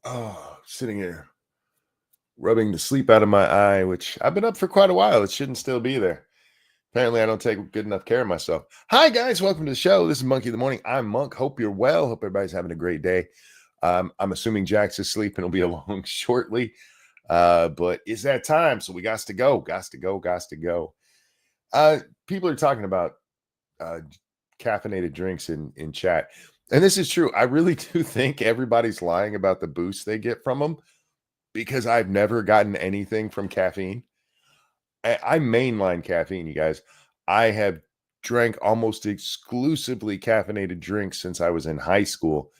Oh, sitting here rubbing the sleep out of my eye, which I've been up for quite a while. It shouldn't still be there. Apparently, I don't take good enough care of myself. Hi, guys. Welcome to the show. This is Monkey of the Morning. I'm Monk. Hope you're well. Hope everybody's having a great day. I'm assuming Jack's asleep and will be along shortly. But it's that time. So we got to go. Got to go. Got to go. Uh, People are talking about uh, caffeinated drinks in chat. And this is true. I really do think everybody's lying about the boost they get from them because I've never gotten anything from caffeine. I mainline caffeine, you guys. I have drank almost exclusively caffeinated drinks since I was in high school,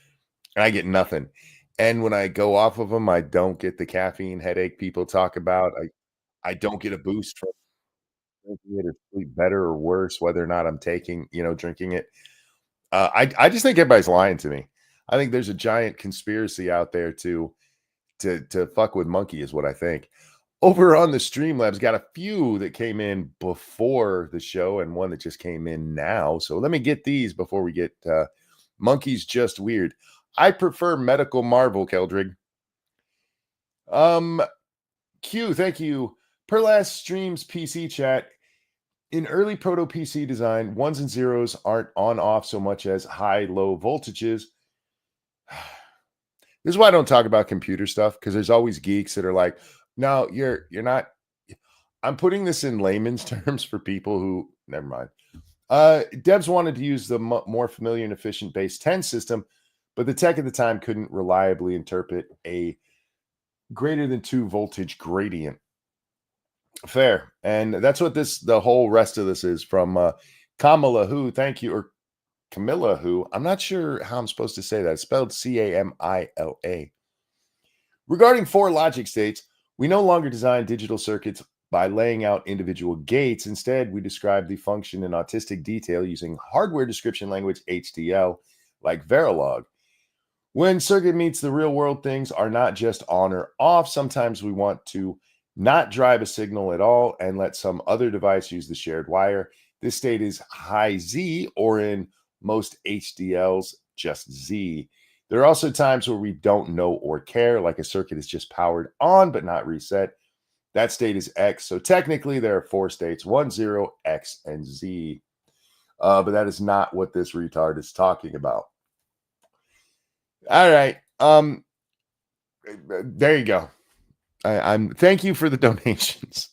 and I get nothing. And when I go off of them, I don't get the caffeine headache people talk about. I don't get a boost from drinking it or sleep better or worse, whether or not I'm drinking it. I just think everybody's lying to me. I think there's a giant conspiracy out there to fuck with Monkey is what I think. Over on the Streamlabs, got a few that came in before the show and one that just came in now. So let me get these before we get Monkey's Just Weird. I prefer Medical Marvel, Keldrig. Q, thank you. Per last stream's PC chat, in early proto PC design, ones and zeros aren't on off so much as high low voltages. This is why I don't talk about computer stuff, because there's always geeks that are like, no, you're not. I'm putting this in layman's terms for people who never mind. Devs wanted to use the more familiar and efficient base 10 system, but the tech at the time couldn't reliably interpret a greater than 2 voltage gradient. Fair. And that's what the whole rest of this is from Kamala, who, thank you, or Camilla, who, I'm not sure how I'm supposed to say that. It's spelled Camila. Regarding 4 logic states, we no longer design digital circuits by laying out individual gates. Instead, we describe the function in autistic detail using hardware description language, HDL, like Verilog. When circuit meets the real world, things are not just on or off. Sometimes we want to not drive a signal at all and let some other device use the shared wire. This state is high Z, or in most HDLs, just Z. There are also times where we don't know or care, like a circuit is just powered on but not reset. That state is X. So technically, there are 4 states: 1, 0, X, and Z. But that is not what this retard is talking about. All right. There you go. I'm thank you for the donations.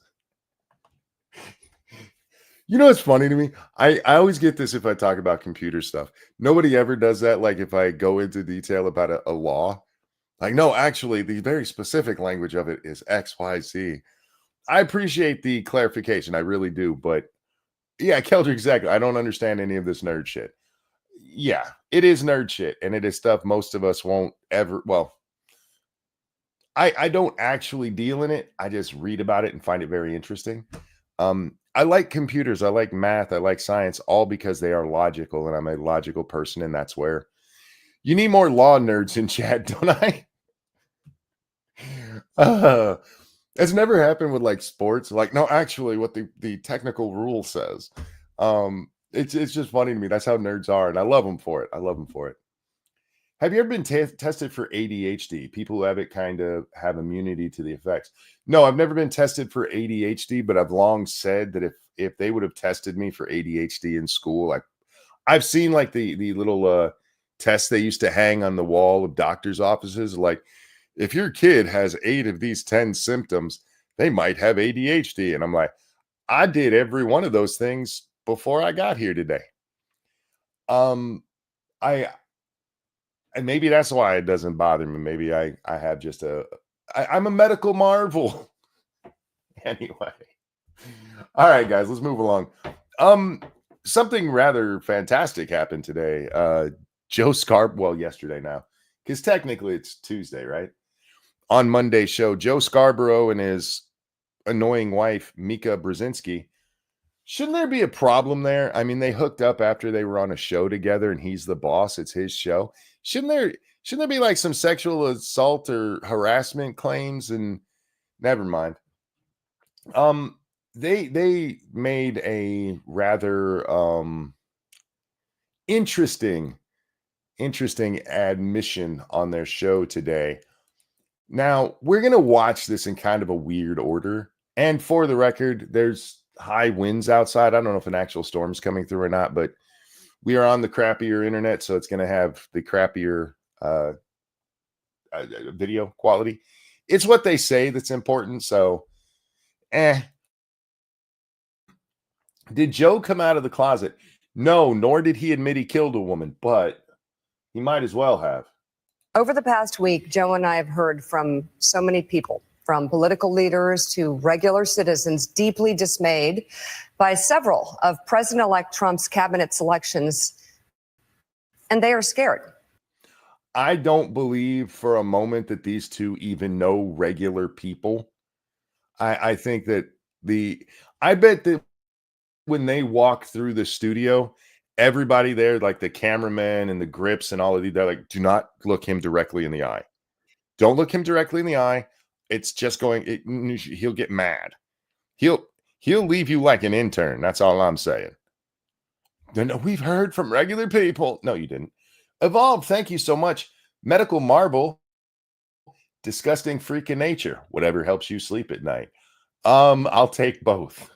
You know what's funny to me? I always get this if I talk about computer stuff. Nobody ever does that. Like if I go into detail about a law, like, no, actually, the very specific language of it is XYZ. I appreciate the clarification. I really do. But yeah, Kelder, exactly. I don't understand any of this nerd shit. Yeah, it is nerd shit. And it is stuff most of us won't ever. Well, I don't actually deal in it. I just read about it and find it very interesting. I like computers. I like math. I like science, all because they are logical. And I'm a logical person. And that's where you need more law nerds in chat, don't I? It's never happened with like sports. Like, no, actually, what the technical rule says. It's just funny to me. That's how nerds are, and I love them for it. I love them for it. Have you ever been tested for ADHD? People who have it kind of have immunity to the effects. No, I've never been tested for ADHD, but I've long said that if they would have tested me for ADHD in school, like I've seen like the little tests they used to hang on the wall of doctors' offices, like if your kid has 8 of these 10 symptoms, they might have ADHD. And I'm like, I did every one of those things before I got here today. I and maybe that's why it doesn't bother me. Maybe I have just I'm a medical marvel. Anyway. All right, guys, let's move along. Something rather fantastic happened today. Joe Scarborough, well, yesterday now, because technically it's Tuesday, right? On Monday's show, Joe Scarborough and his annoying wife, Mika Brzezinski. Shouldn't there be a problem there? I mean, they hooked up after they were on a show together and he's the boss. It's his show. Shouldn't there be like some sexual assault or harassment claims? And never mind. They made a rather interesting admission on their show today. Now, we're going to watch this in kind of a weird order. And for the record, there's high winds outside. I don't know if an actual storm's coming through or not, but we are on the crappier internet, so it's going to have the crappier video quality. It's what they say that's important. So, Did Joe come out of the closet? No, nor did he admit he killed a woman, but he might as well have. Over the past week, Joe and I have heard from so many people, from political leaders to regular citizens, deeply dismayed by several of President-elect Trump's cabinet selections, and they are scared. I don't believe for a moment that these two even know regular people. I think that I bet that when they walk through the studio, everybody there, like the cameraman and the grips and all of these, they're like, do not look him directly in the eye. Don't look him directly in the eye. It's just he'll get mad. He'll leave you like an intern. That's all I'm saying. No, we've heard from regular people. No, you didn't. Evolve, thank you so much. Medical Marble, disgusting freak of nature. Whatever helps you sleep at night. I'll take both.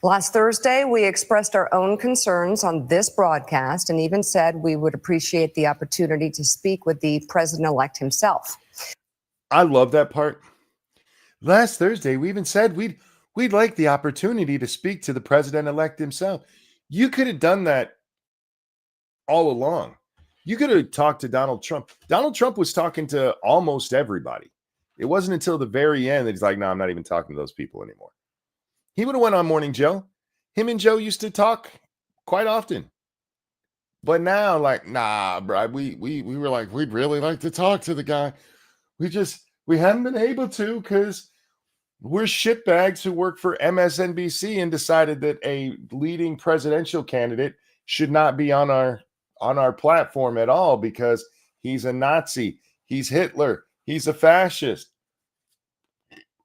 Last Thursday, we expressed our own concerns on this broadcast and even said we would appreciate the opportunity to speak with the president-elect himself. I love that part. Last Thursday, we even said we'd like the opportunity to speak to the president-elect himself. You could have done that all along. You could have talked to Donald Trump. Donald Trump was talking to almost everybody. It wasn't until the very end that he's like, no, I'm not even talking to those people anymore. He would have went on Morning Joe. Him and Joe used to talk quite often. But now, like, nah, bro, we were like, we'd really like to talk to the guy. We haven't been able to because we're shitbags who work for MSNBC and decided that a leading presidential candidate should not be on our platform at all because he's a Nazi, he's Hitler, he's a fascist.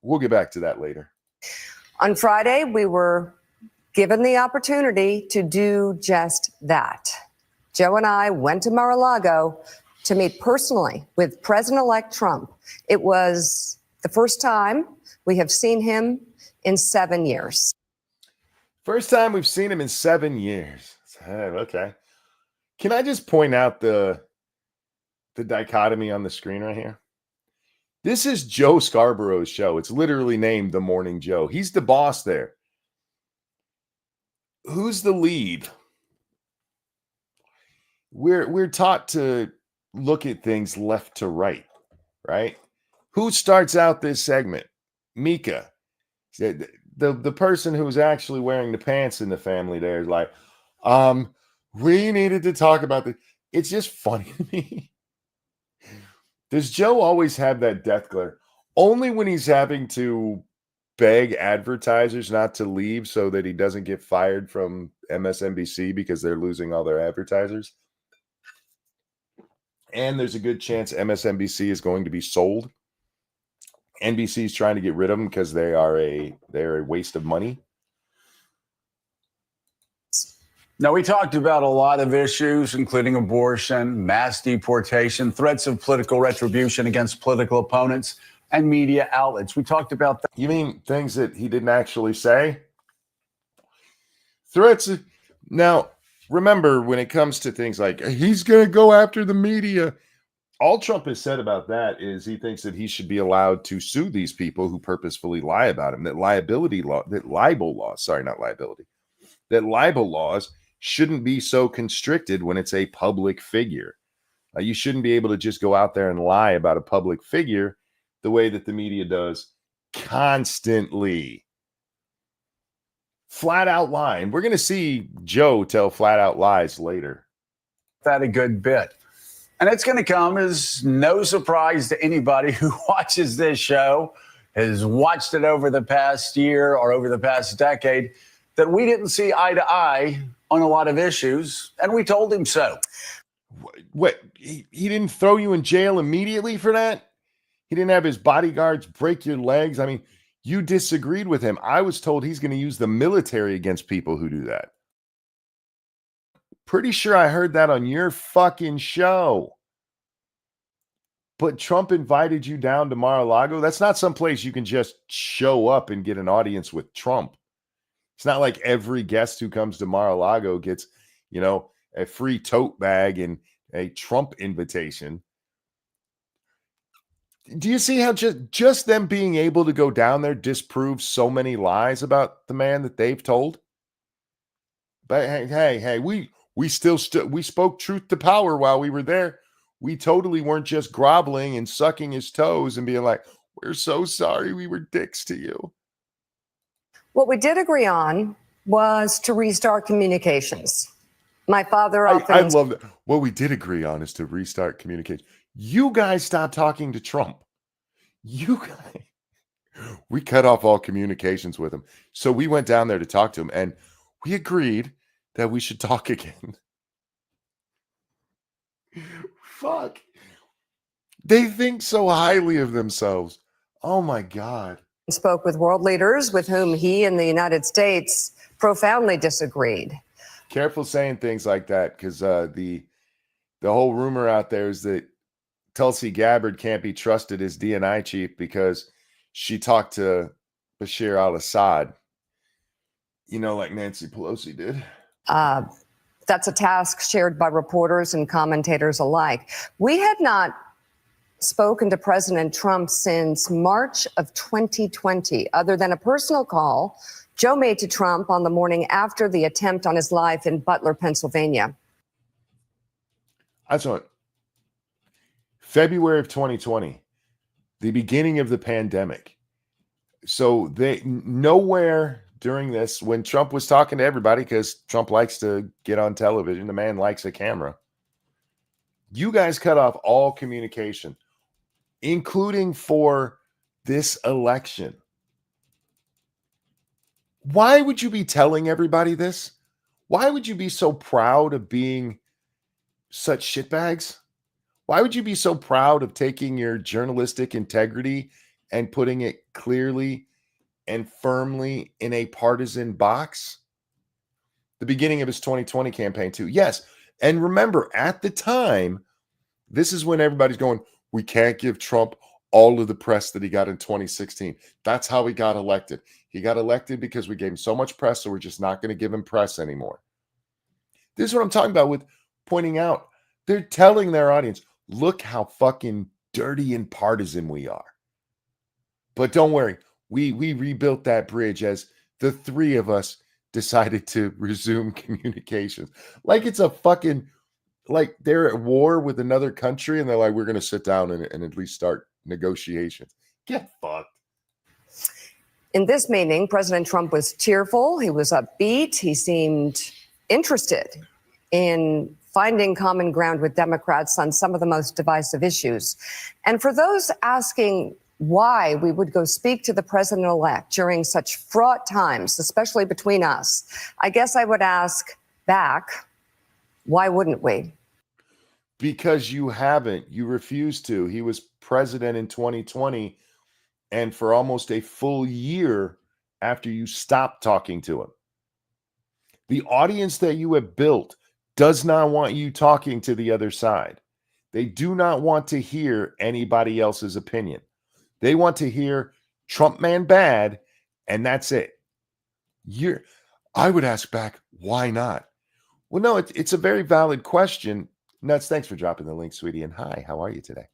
We'll get back to that later. On Friday, we were given the opportunity to do just that. Joe and I went to Mar-a-Lago to meet personally with President-elect Trump. It was the first time we have seen him in 7 years. First time we've seen him in 7 years. Okay. Can I just point out the dichotomy on the screen right here? This is Joe Scarborough's show. It's literally named The Morning Joe. He's the boss there. Who's the lead? We're taught to look at things left to right, right? Who starts out this segment? Mika. The person who's actually wearing the pants in the family there is like, we needed to talk about this. It's just funny to me. Does Joe always have that death glare? Only when he's having to beg advertisers not to leave so that he doesn't get fired from MSNBC because they're losing all their advertisers. And there's a good chance MSNBC is going to be sold. NBC is trying to get rid of them because they're a waste of money. Now, we talked about a lot of issues, including abortion, mass deportation, threats of political retribution against political opponents, and media outlets. We talked about that. You mean things that he didn't actually say? Threats. Now, remember, when it comes to things like he's going to go after the media, all Trump has said about that is he thinks that he should be allowed to sue these people who purposefully lie about him, that libel laws shouldn't be so constricted when it's a public figure. You shouldn't be able to just go out there and lie about a public figure the way that the media does constantly. Flat out lying. We're going to see Joe tell flat out lies later. That a good bit. And it's going to come as no surprise to anybody who watches this show, has watched it over the past year or over the past decade, that we didn't see eye to eye on a lot of issues, and we told him so. What? He didn't throw you in jail immediately for that? He didn't have his bodyguards break your legs? I mean, you disagreed with him. I was told he's going to use the military against people who do that. Pretty sure I heard that on your fucking show. but Trump invited you down to Mar-a-Lago. That's not some place you can just show up and get an audience with Trump. It's not like every guest who comes to Mar-a-Lago gets, a free tote bag and a Trump invitation. Do you see how just them being able to go down there disproves so many lies about the man that they've told? But hey, we spoke truth to power while we were there. We totally weren't just groveling and sucking his toes and being like, we're so sorry we were dicks to you. What we did agree on was to restart communications. My father often... I love that. What we did agree on is to restart communication. You guys stopped talking to Trump. We cut off all communications with him. So we went down there to talk to him, and we agreed that we should talk again. Fuck. They think so highly of themselves. Oh my God. Spoke with world leaders with whom he and the United States profoundly disagreed. Careful saying things like that, because the whole rumor out there is that Tulsi Gabbard can't be trusted as DNI chief because she talked to Bashir al-Assad, like Nancy Pelosi did. That's a task shared by reporters and commentators alike. We had not spoken to President Trump since March of 2020, other than a personal call Joe made to Trump on the morning after the attempt on his life in Butler, Pennsylvania. I saw it. February of 2020, the beginning of the pandemic. So nowhere during this, when Trump was talking to everybody, because Trump likes to get on television, the man likes a camera. You guys cut off all communication, including for this election. Why would you be telling everybody this? Why would you be so proud of being such shitbags? Why would you be so proud of taking your journalistic integrity and putting it clearly and firmly in a partisan box? The beginning of his 2020 campaign too. Yes. And remember, at the time, this is when everybody's going, we can't give Trump all of the press that he got in 2016. That's how he got elected. He got elected because we gave him so much press, so we're just not going to give him press anymore. This is what I'm talking about with pointing out. They're telling their audience, look how fucking dirty and partisan we are. But don't worry, we rebuilt that bridge as the three of us decided to resume communications. Like it's a fucking, like they're at war with another country and they're like, we're going to sit down and at least start negotiations. Get fucked. In this meeting, President Trump was cheerful. He was upbeat. He seemed interested in finding common ground with Democrats on some of the most divisive issues. And for those asking why we would go speak to the president-elect during such fraught times, especially between us, I guess I would ask back, why wouldn't we? Because you haven't. You refuse to. He was president in 2020, and for almost a full year after you stopped talking to him. The audience that you have built does not want you talking to the other side. They do not want to hear anybody else's opinion. They want to hear Trump man bad, and that's it. I would ask back, why not? Well, no, it's a very valid question. Nuts, thanks for dropping the link, sweetie. And hi, how are you today?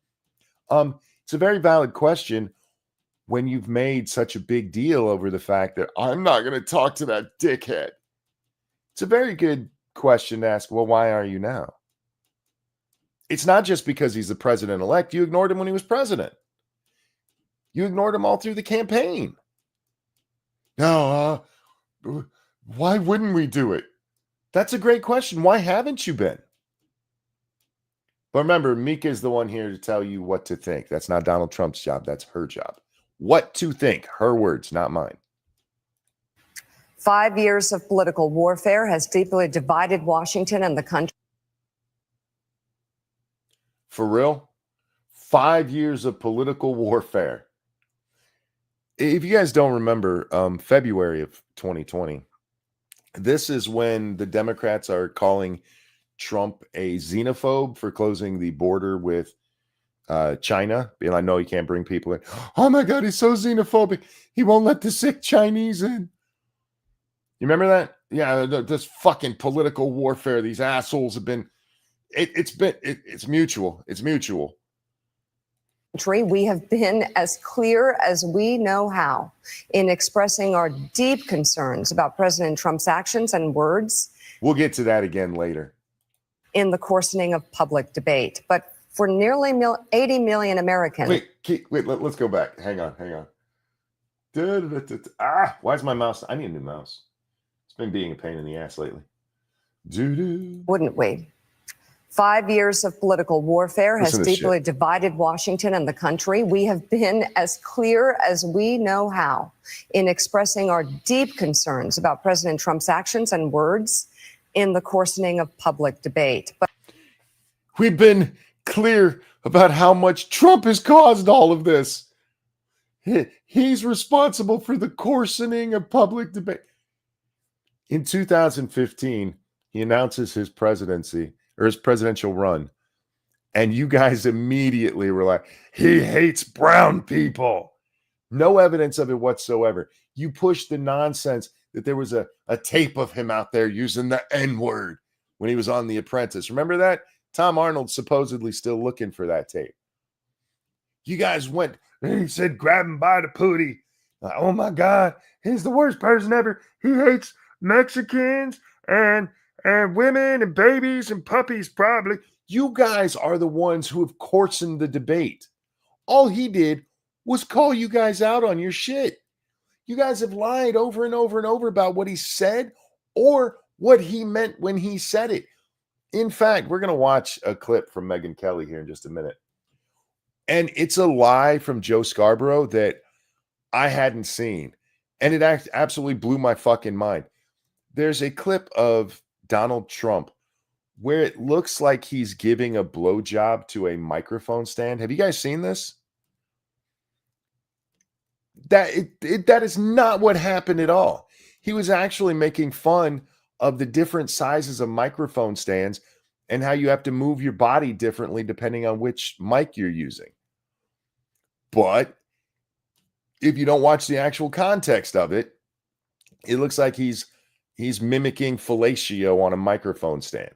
It's a very valid question when you've made such a big deal over the fact that I'm not going to talk to that dickhead. It's a very good question to ask. Well, why are you now? It's not just because he's the president-elect. You ignored him when he was president. You ignored him all through the campaign. No, why wouldn't we do it? That's a great question. Why haven't you been? But remember, Mika is the one here to tell you what to think. That's not Donald Trump's job. That's her job. What to think. Her words, not mine. 5 years of political warfare has deeply divided Washington and the country. For real? 5 years of political warfare. If you guys don't remember, February of 2020, this is when the Democrats are calling Trump a xenophobe for closing the border with China, being like, no, you can't bring people in. Oh my God, he's so xenophobic. He won't let the sick Chinese in. You remember that? Yeah, this fucking political warfare. These assholes have been. It's mutual. It's mutual. We have been as clear as we know how in expressing our deep concerns about President Trump's actions and words. We'll get to that again later. In the coarsening of public debate. But for nearly 80 million Americans. Wait, let's go back. Hang on. Why is my mouse? I need a new mouse. It's been being a pain in the ass lately. Wouldn't we? 5 years of political warfare has deeply divided Washington and the country. We have been as clear as we know how in expressing our deep concerns about President Trump's actions and words in the coarsening of public debate. But we've been clear about how much Trump has caused all of this. He's responsible for the coarsening of public debate. In 2015, he announces his presidency or his presidential run. And you guys immediately were like, he hates brown people. No evidence of it whatsoever. You pushed the nonsense that there was a tape of him out there using the N-word when he was on The Apprentice. Remember that? Tom Arnold's supposedly still looking for that tape. You guys went, and he said, grab him by the pootie. Like, oh my God, he's the worst person ever. He hates Mexicans and women and babies and puppies, probably. You guys are the ones who have coarsened the debate. All he did was call you guys out on your shit. You guys have lied over and over and over about what he said or what he meant when he said it. In fact, we're going to watch a clip from Megyn Kelly here in just a minute. And it's a lie from Joe Scarborough that I hadn't seen. And it absolutely blew my fucking mind. There's a clip of Donald Trump where it looks like he's giving a blowjob to a microphone stand. Have you guys seen this? That is not what happened at all. He was actually making fun of the different sizes of microphone stands and how you have to move your body differently depending on which mic you're using. But if you don't watch the actual context of it, it looks like he's mimicking fellatio on a microphone stand.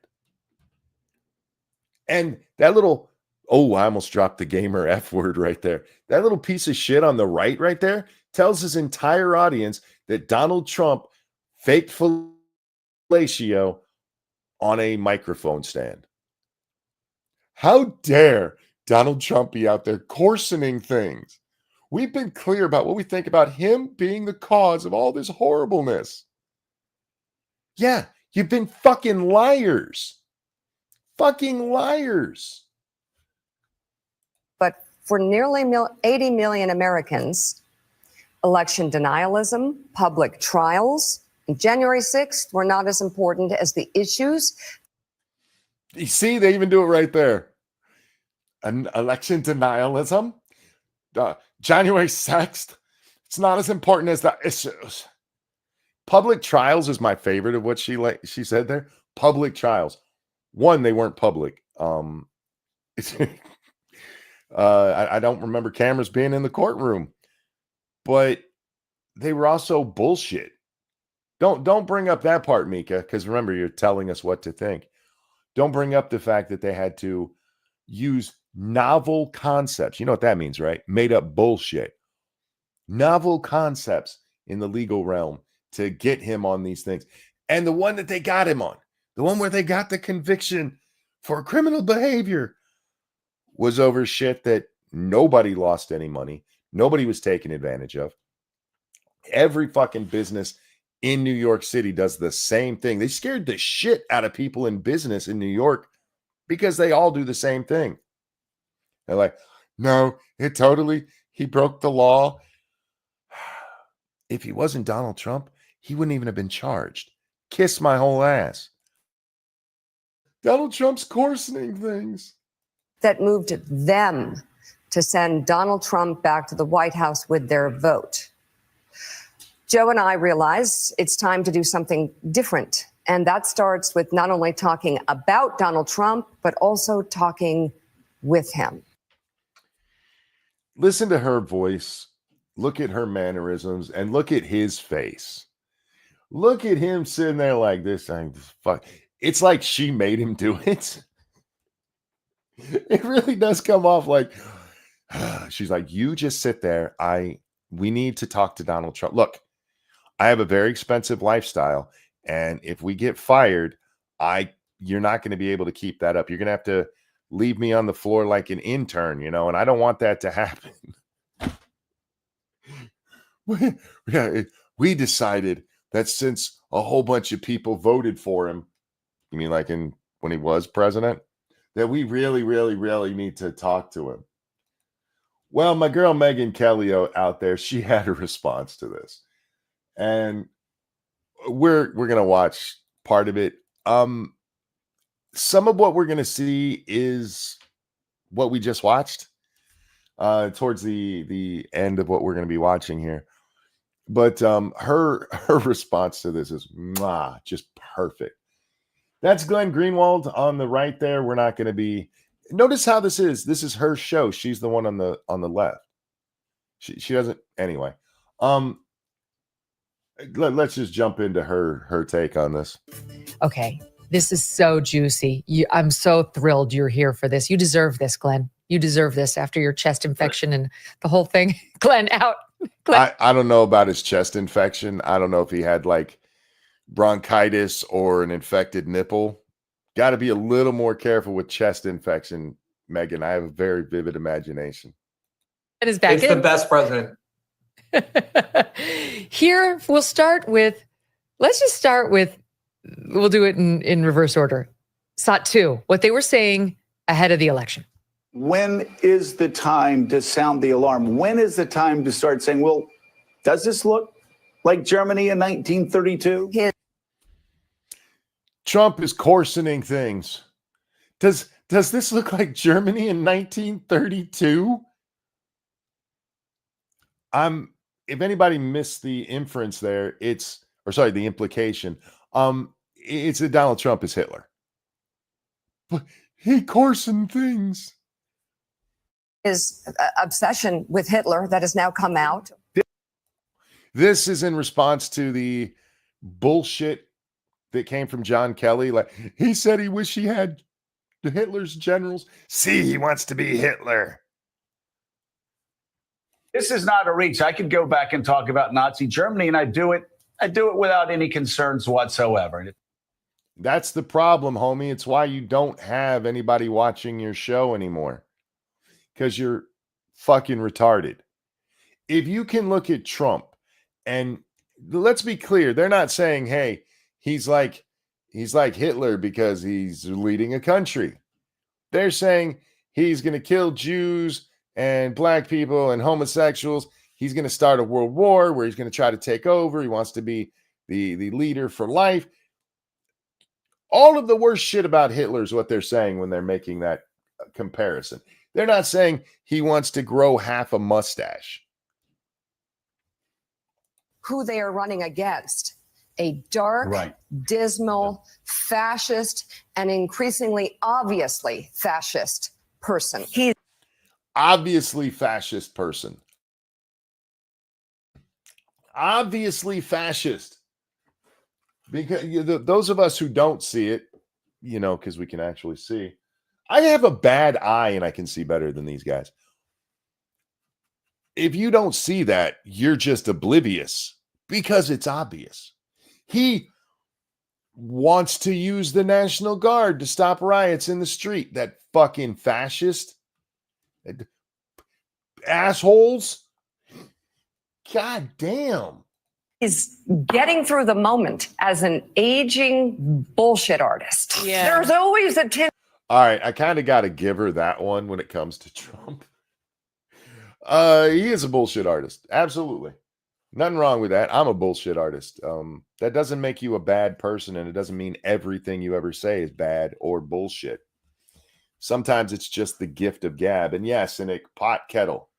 And that little, oh, I almost dropped the gamer F word right there. That little piece of shit on the right there tells his entire audience that Donald Trump faked fellatio on a microphone stand. How dare Donald Trump be out there coarsening things? We've been clear about what we think about him being the cause of all this horribleness. Yeah, you've been fucking liars. Fucking liars. But for nearly 80 million Americans, election denialism, public trials, and January 6th were not as important as the issues. You see, they even do it right there. An election denialism, January 6th, it's not as important as the issues. Public trials is my favorite of what she said there. Public trials. One, they weren't public. I don't remember cameras being in the courtroom, but they were also bullshit. Don't bring up that part, Mika, because remember, you're telling us what to think. Don't bring up the fact that they had to use novel concepts. You know what that means, right? Made up bullshit. Novel concepts in the legal realm to get him on these things. And the one that they got him on, the one where they got the conviction for criminal behavior, was over shit that nobody lost any money. Nobody was taken advantage of. Every fucking business in New York City does the same thing. They scared the shit out of people in business in New York because they all do the same thing. They're like, no, he broke the law. If he wasn't Donald Trump, he wouldn't even have been charged. Kiss my whole ass. Donald Trump's coarsening things. That moved them to send Donald Trump back to the White House with their vote. Joe and I realized it's time to do something different. And that starts with not only talking about Donald Trump, but also talking with him. listen to her voice, look at her mannerisms, and look at his face. Look at him sitting there like this. Fuck. It's like she made him do it. It really does come off like she's like, you just sit there. We need to talk to Donald Trump. Look, I have a very expensive lifestyle, and if we get fired, you're not going to be able to keep that up. You're going to have to leave me on the floor like an intern, and I don't want that to happen. We decided that since a whole bunch of people voted for him, you mean like when he was president, that we really, really, really need to talk to him. Well, my girl Megyn Kelly out there, she had a response to this. And we're going to watch part of it. Some of what we're going to see is what we just watched towards the end of what we're going to be watching here. But her response to this is just perfect. That's Glenn Greenwald on the right there. We're not going to be. Notice how this is. This is her show. She's the one on the left. She doesn't anyway. Let's just jump into her take on this. Okay, this is so juicy. I'm so thrilled you're here for this. You deserve this, Glenn. You deserve this after your chest infection and the whole thing. Glenn, out. Glenn. I don't know about his chest infection. I don't know if he had like bronchitis or an infected nipple. Got to be a little more careful with chest infection, Megyn. I have a very vivid imagination. It is back. It's the best president. Here, let's just start with, we'll do it in reverse order. SOT 2, what they were saying ahead of the election. When is the time to sound the alarm? When is the time to start saying, well, does this look like Germany in 1932? Trump is coarsening things. Does this look like Germany in 1932? If anybody missed the inference there, the implication. It's that Donald Trump is Hitler. But he coarsened things. His obsession with Hitler that has now come out. This is in response to the bullshit that came from John Kelly. Like, he said he wished he had Hitler's generals. See, he wants to be Hitler. This is not a reach. I could go back and talk about Nazi Germany, and I do it without any concerns whatsoever. That's the problem, homie. It's why you don't have anybody watching your show anymore. Because you're fucking retarded. If you can look at Trump, and let's be clear, they're not saying, hey, he's like Hitler because he's leading a country. They're saying he's going to kill Jews and black people and homosexuals. He's going to start a world war where he's going to try to take over. He wants to be the leader for life. All of the worst shit about Hitler is what they're saying when they're making that comparison. They're not saying he wants to grow half a mustache. Who they are running against. A dark, dismal, fascist, and increasingly obviously fascist person. He's obviously fascist person. Obviously fascist. Because those of us who don't see it, because we can actually see. I have a bad eye and I can see better than these guys. If you don't see that, you're just oblivious because it's obvious. He wants to use the National Guard to stop riots in the street. That fucking fascist. Assholes. God damn. He's getting through the moment as an aging bullshit artist. Yeah. There's always a All right, I kind of got to give her that one when it comes to Trump. He is a bullshit artist. Absolutely. Nothing wrong with that. I'm a bullshit artist. That doesn't make you a bad person, and it doesn't mean everything you ever say is bad or bullshit. Sometimes it's just the gift of gab. And yes, in a pot kettle.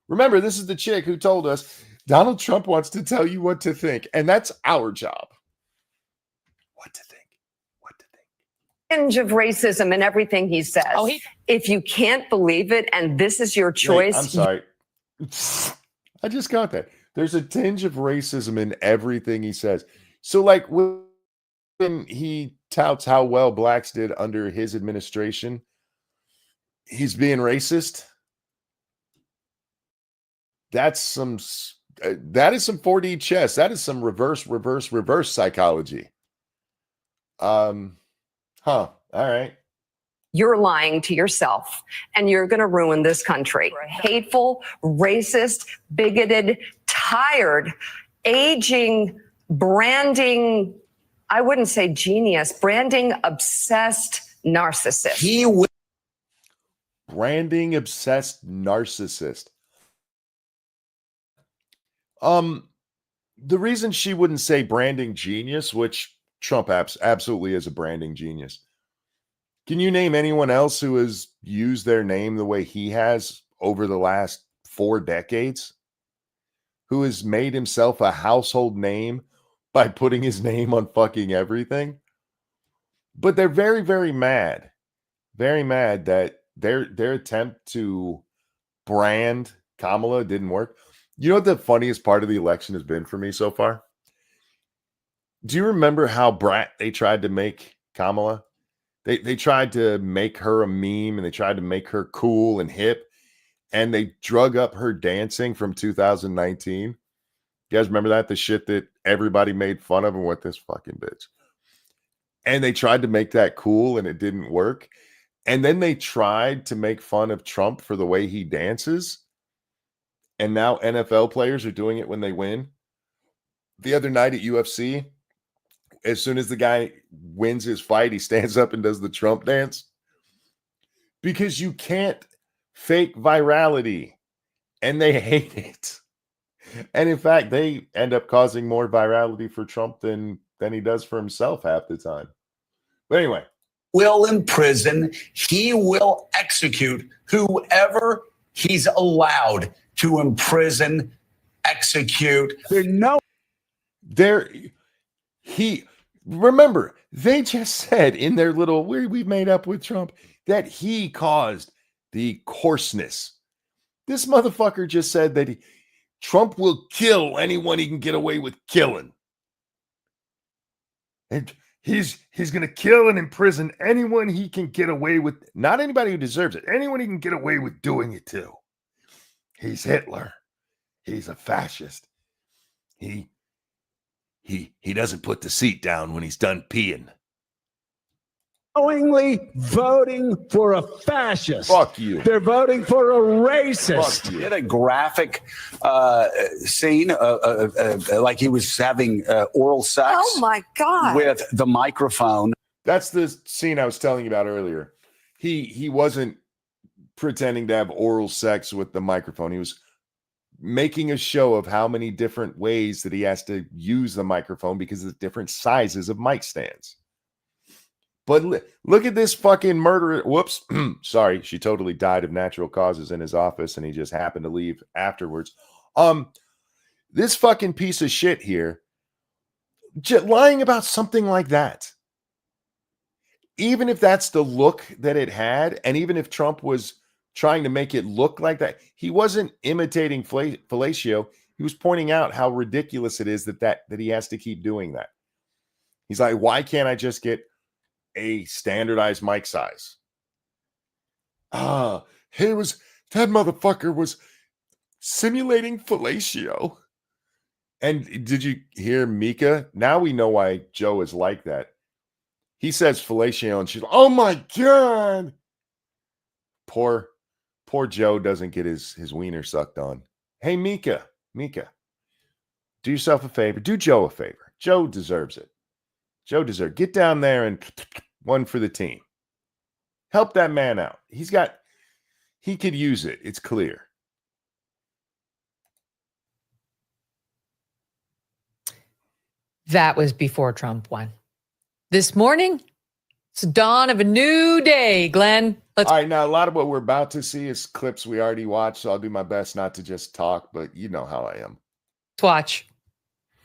Remember, this is the chick who told us Donald Trump wants to tell you what to think, and that's our job. What to think. What to think. tinge of racism in everything he says. If you can't believe it and this is your choice. Wait, I'm sorry. I just got that. There's a tinge of racism in everything he says. So, like, when he touts how well blacks did under his administration, he's being racist. That is some 4D chess. That is some reverse psychology. All right. You're lying to yourself and you're going to ruin this country. Hateful, racist, bigoted, tired, aging, branding, I wouldn't say genius, branding obsessed narcissist. Branding obsessed narcissist. The reason she wouldn't say branding genius, which Trump absolutely is a branding genius. Can you name anyone else who has used their name the way he has over the last 4 decades? Who has made himself a household name by putting his name on fucking everything? But they're very, very mad. Very mad that their attempt to brand Kamala didn't work. You know what the funniest part of the election has been for me so far? Do you remember how brat they tried to make Kamala? They tried to make her a meme and they tried to make her cool and hip. And they drug up her dancing from 2019. You guys remember that? The shit that everybody made fun of and what this fucking bitch. And they tried to make that cool and it didn't work. And then they tried to make fun of Trump for the way he dances. And now NFL players are doing it when they win. The other night at UFC, as soon as the guy wins his fight, he stands up and does the Trump dance. Because you can't fake virality. And they hate it. And in fact, they end up causing more virality for Trump than he does for himself half the time. But anyway. Will imprison, he will execute whoever he's allowed to imprison, execute. Remember, they just said in their little, we've made up with Trump, that he caused the coarseness. This motherfucker just said that Trump will kill anyone he can get away with killing. And he's going to kill and imprison anyone he can get away with. Not anybody who deserves it. Anyone he can get away with doing it to. He's Hitler. He's a fascist. He doesn't put the seat down when he's done peeing. Knowingly voting for a fascist. Fuck you. They're voting for a racist. Fuck you. Did a graphic scene like he was having oral sex. Oh my God. With the microphone. That's the scene I was telling you about earlier. He wasn't pretending to have oral sex with the microphone. He was making a show of how many different ways that he has to use the microphone because of the different sizes of mic stands. But look at this fucking murderer. Whoops. Sorry. She totally died of natural causes in his office and he just happened to leave afterwards. This fucking piece of shit here, lying about something like that. Even if that's the look that it had, and even if Trump was trying to make it look like that, he wasn't imitating fellatio. He was pointing out how ridiculous it is that he has to keep doing that. He's like, why can't I just get a standardized mic size? That motherfucker was simulating fellatio. And did you hear Mika? Now we know why Joe is like that. He says fellatio and she's like, oh my God. Poor Joe doesn't get his wiener sucked on. Hey, Mika, do yourself a favor. Do Joe a favor. Joe deserves it. Get down there and one for the team. Help that man out. He could use it. It's clear. That was before Trump won. This morning, it's the dawn of a new day, Glenn. All right, now a lot of what we're about to see is clips we already watched, so I'll do my best not to just talk, but you know how I am. Let's watch.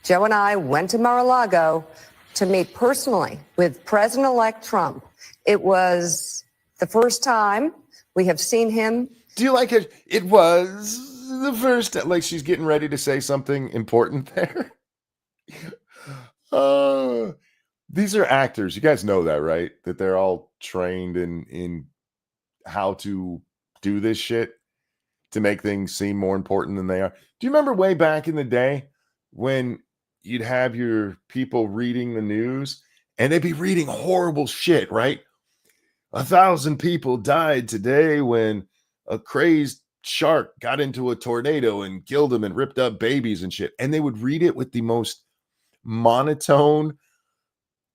Joe and I went to Mar-a-Lago to meet personally with President-elect Trump It was the first time we have seen him. Do you like it? It was the first, like she's getting ready to say something important there. These are actors. You guys know that, right? That they're all trained in how to do this shit to make things seem more important than they are. Do you remember way back in the day when you'd have your people reading the news and they'd be reading horrible shit, right? 1,000 people died today when a crazed shark got into a tornado and killed them and ripped up babies and shit. And they would read it with the most monotone,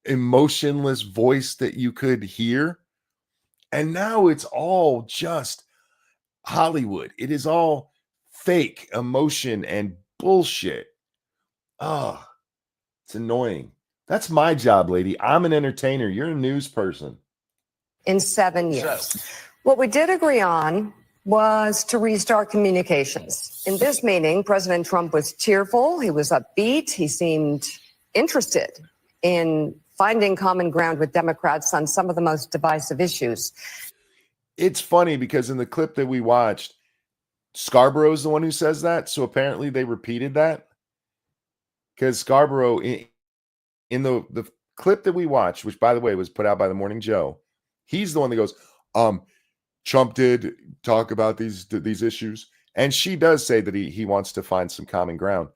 emotionless voice that you could hear. And now it's all just Hollywood. It is all fake emotion and bullshit. Oh, it's annoying. That's my job, lady. I'm an entertainer. You're a news person. In 7 years. What we did agree on was to restart communications. In this meeting, President Trump was cheerful. He was upbeat. He seemed interested in finding common ground with Democrats on some of the most divisive issues. It's funny because in the clip that we watched, Scarborough is the one who says that. So apparently they repeated that because Scarborough in the clip that we watched, which by the way was put out by the Morning Joe, he's the one that goes, Trump did talk about these issues. And she does say that he wants to find some common ground.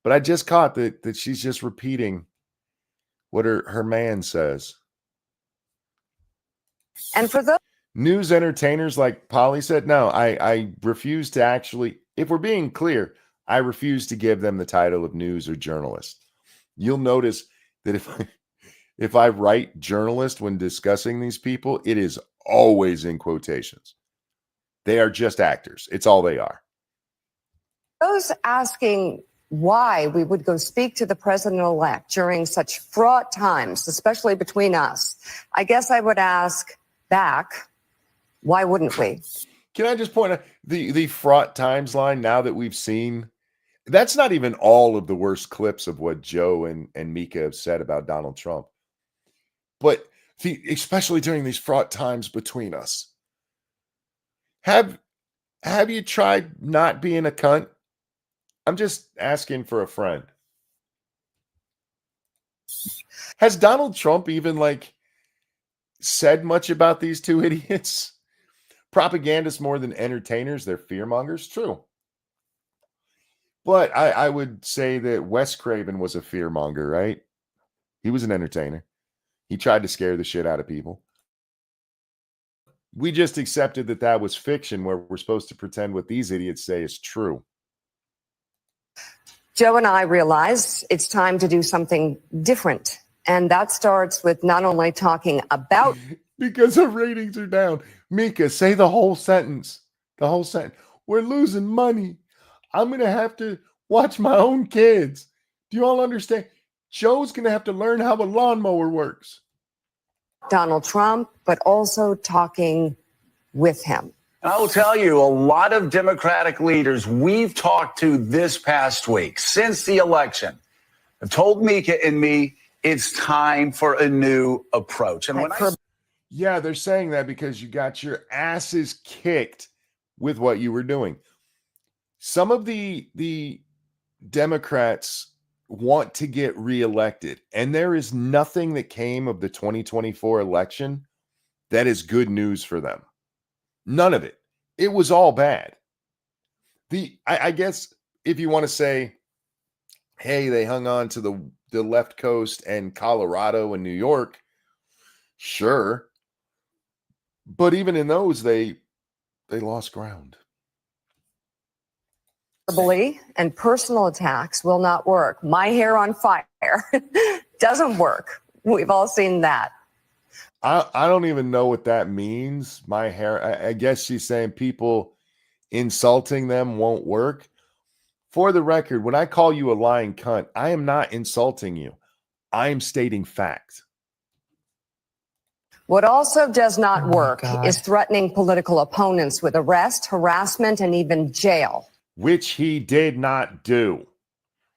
But I just caught that she's just repeating what her man says. And for those news entertainers, like Polly said, no, I refuse to actually, if we're being clear, I refuse to give them the title of news or journalist. You'll notice that if I write journalist when discussing these people, it is always in quotations. They are just actors. It's all they are. those asking why we would go speak to the president-elect during such fraught times, especially between us, I guess I would ask back, why wouldn't we? Can I just point out the fraught times line now that we've seen? That's not even all of the worst clips of what Joe and Mika have said about Donald Trump. But especially during these fraught times between us. Have you tried not being a cunt? I'm just asking for a friend. Has Donald Trump even said much about these two idiots? Propagandists more than entertainers, they're fearmongers. True. But I would say that Wes Craven was a fearmonger, right? He was an entertainer. He tried to scare the shit out of people. We just accepted that was fiction where we're supposed to pretend what these idiots say is true. Joe and I realize it's time to do something different. And that starts with not only talking about... because our ratings are down. Mika, say the whole sentence. The whole sentence. We're losing money. I'm going to have to watch my own kids. Do you all understand? Joe's going to have to learn how a lawnmower works. Donald Trump, but also talking with him. I will tell you, a lot of Democratic leaders we've talked to this past week since the election have told Mika and me it's time for a new approach. And when yeah, they're saying that because you got your asses kicked with what you were doing. Some of the Democrats want to get reelected, and there is nothing that came of the 2024 election that is good news for them. None of it. It was all bad. I guess if you want to say, hey, they hung on to the left coast and Colorado and New York, sure. But even in those, they lost ground. Verbally and personal attacks will not work. My hair on fire doesn't work. We've all seen that. I don't even know what that means. My hair, I guess she's saying people insulting them won't work. For the record, when I call you a lying cunt, I am not insulting you. I am stating fact. What also does not work is threatening political opponents with arrest, harassment, and even jail. Which he did not do.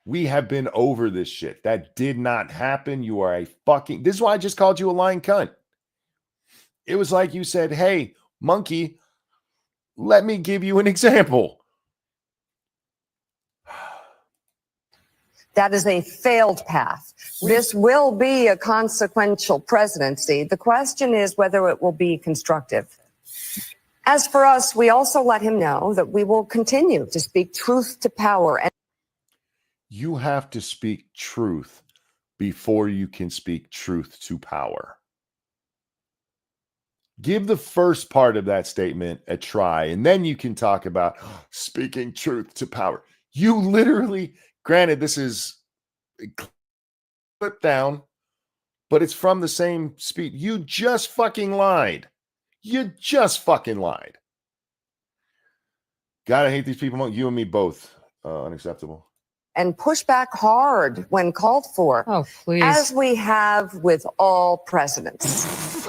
We have been over this shit. That did not happen. You are a fucking... This is why I just called you a lying cunt. It was like you said, hey, monkey, let me give you an example. That is a failed path. This will be a consequential presidency. The question is whether it will be constructive. As for us, we also let him know that we will continue to speak truth to power. And you have to speak truth before you can speak truth to power. Give the first part of that statement a try, and then you can talk about speaking truth to power. You literally, granted, this is clipped down, but it's from the same speech. You just fucking lied. You just fucking lied. God, I hate these people. You and me both. Unacceptable. And push back hard when called for. Oh, please. As we have with all presidents.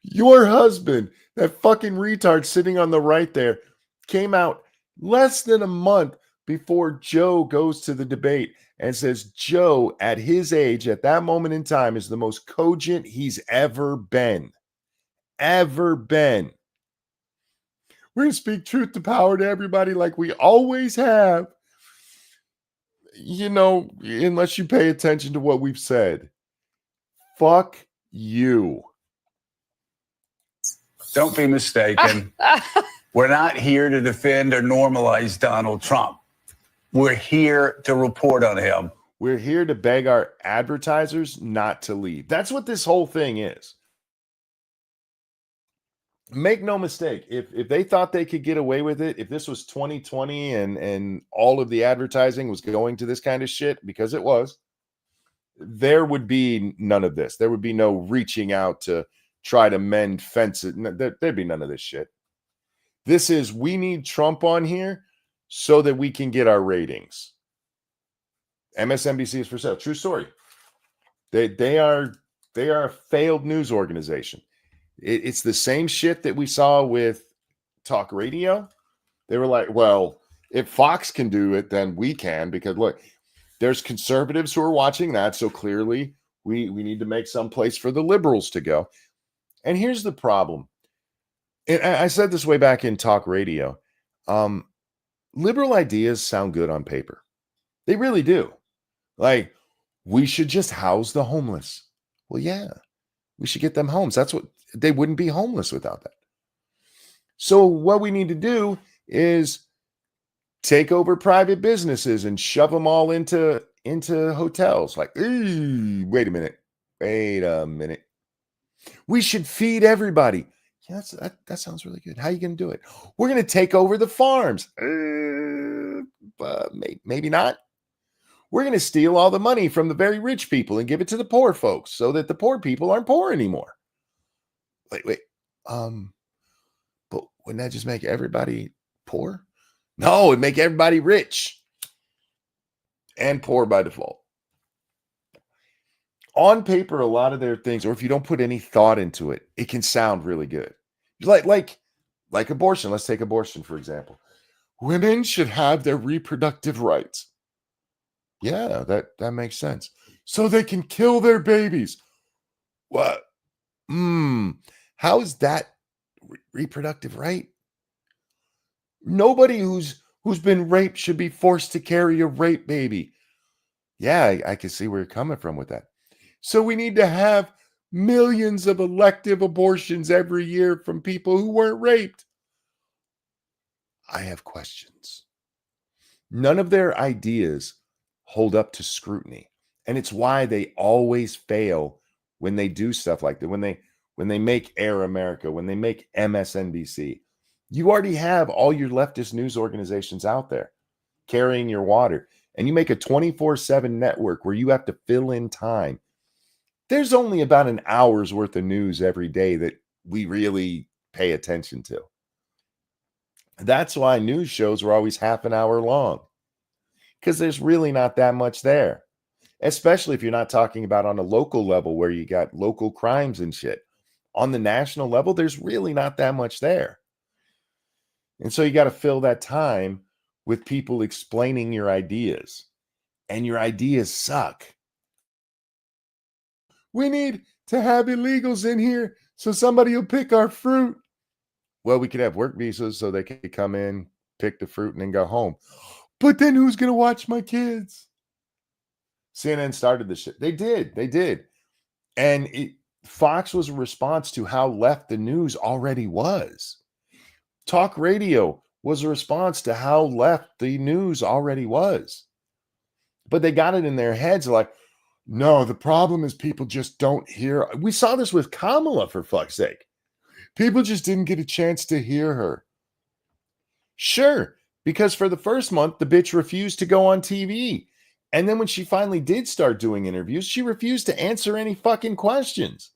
Your husband, that fucking retard sitting on the right there, came out less than a month before Joe goes to the debate and says Joe, at his age, at that moment in time, is the most cogent he's ever been. Ever been. We're going to speak truth to power to everybody like we always have. You know, unless you pay attention to what we've said. Fuck you. Don't be mistaken. We're not here to defend or normalize Donald Trump. We're here to report on him. We're here to beg our advertisers not to leave. That's what this whole thing is. Make no mistake, if they thought they could get away with it, if this was 2020 and all of the advertising was going to this kind of shit, because it was, there would be none of this. There would be no reaching out to try to mend fences. There'd be none of this shit. This is, we need Trump on here so that we can get our ratings. MSNBC is for sale. True story. They are a failed news organization. It's the same shit that we saw with talk radio. They were like, well, if Fox can do it, then we can, because look, there's conservatives who are watching that. So clearly we need to make some place for the liberals to go. And here's the problem. And I said this way back in talk radio. Liberal ideas sound good on paper. They really do. Like, we should just house the homeless. Well, yeah, we should get them homes. That's what, they wouldn't be homeless without that. So what we need to do is take over private businesses and shove them all into hotels. Like, wait a minute. We should feed everybody. Yeah, that sounds really good. How are you going to do it? We're going to take over the farms. Maybe not. We're going to steal all the money from the very rich people and give it to the poor folks so that the poor people aren't poor anymore. Wait. But wouldn't that just make everybody poor? No, it'd make everybody rich and poor by default. On paper, a lot of their things, or if you don't put any thought into it, it can sound really good. Like abortion. Let's take abortion, for example. Women should have their reproductive rights. Yeah, that makes sense. So they can kill their babies. What? How is that reproductive right? Nobody who's been raped should be forced to carry a rape baby. Yeah, I can see where you're coming from with that. So we need to have millions of elective abortions every year from people who weren't raped. I have questions. None of their ideas hold up to scrutiny. And it's why they always fail when they do stuff like that. When they make Air America, when they make MSNBC, you already have all your leftist news organizations out there carrying your water. And you make a 24/7 network where you have to fill in time. There's only about an hour's worth of news every day that we really pay attention to. That's why news shows were always half an hour long, because there's really not that much there, especially if you're not talking about on a local level where you got local crimes and shit. On the national level, there's really not that much there. And so you got to fill that time with people explaining your ideas, and your ideas suck. We need to have illegals in here so somebody will pick our fruit. Well, we could have work visas so they could come in, pick the fruit, and then go home. But then who's going to watch my kids? CNN started this shit. They did. And Fox was a response to how left the news already was. Talk radio was a response to how left the news already was. But they got it in their heads like, no, the problem is people just don't hear. We saw this with Kamala, for fuck's sake. People just didn't get a chance to hear her. Sure, because for the first month, the bitch refused to go on TV. And then when she finally did start doing interviews, she refused to answer any fucking questions.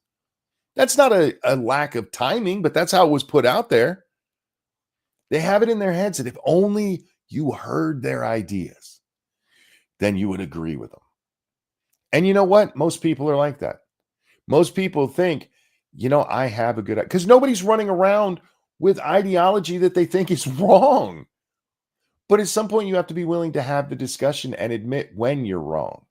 That's not a lack of timing, but that's how it was put out there. They have it in their heads that if only you heard their ideas, then you would agree with them. And you know what? Most people are like that. Most people think, I have a good idea. Because nobody's running around with ideology that they think is wrong. But at some point, you have to be willing to have the discussion and admit when you're wrong.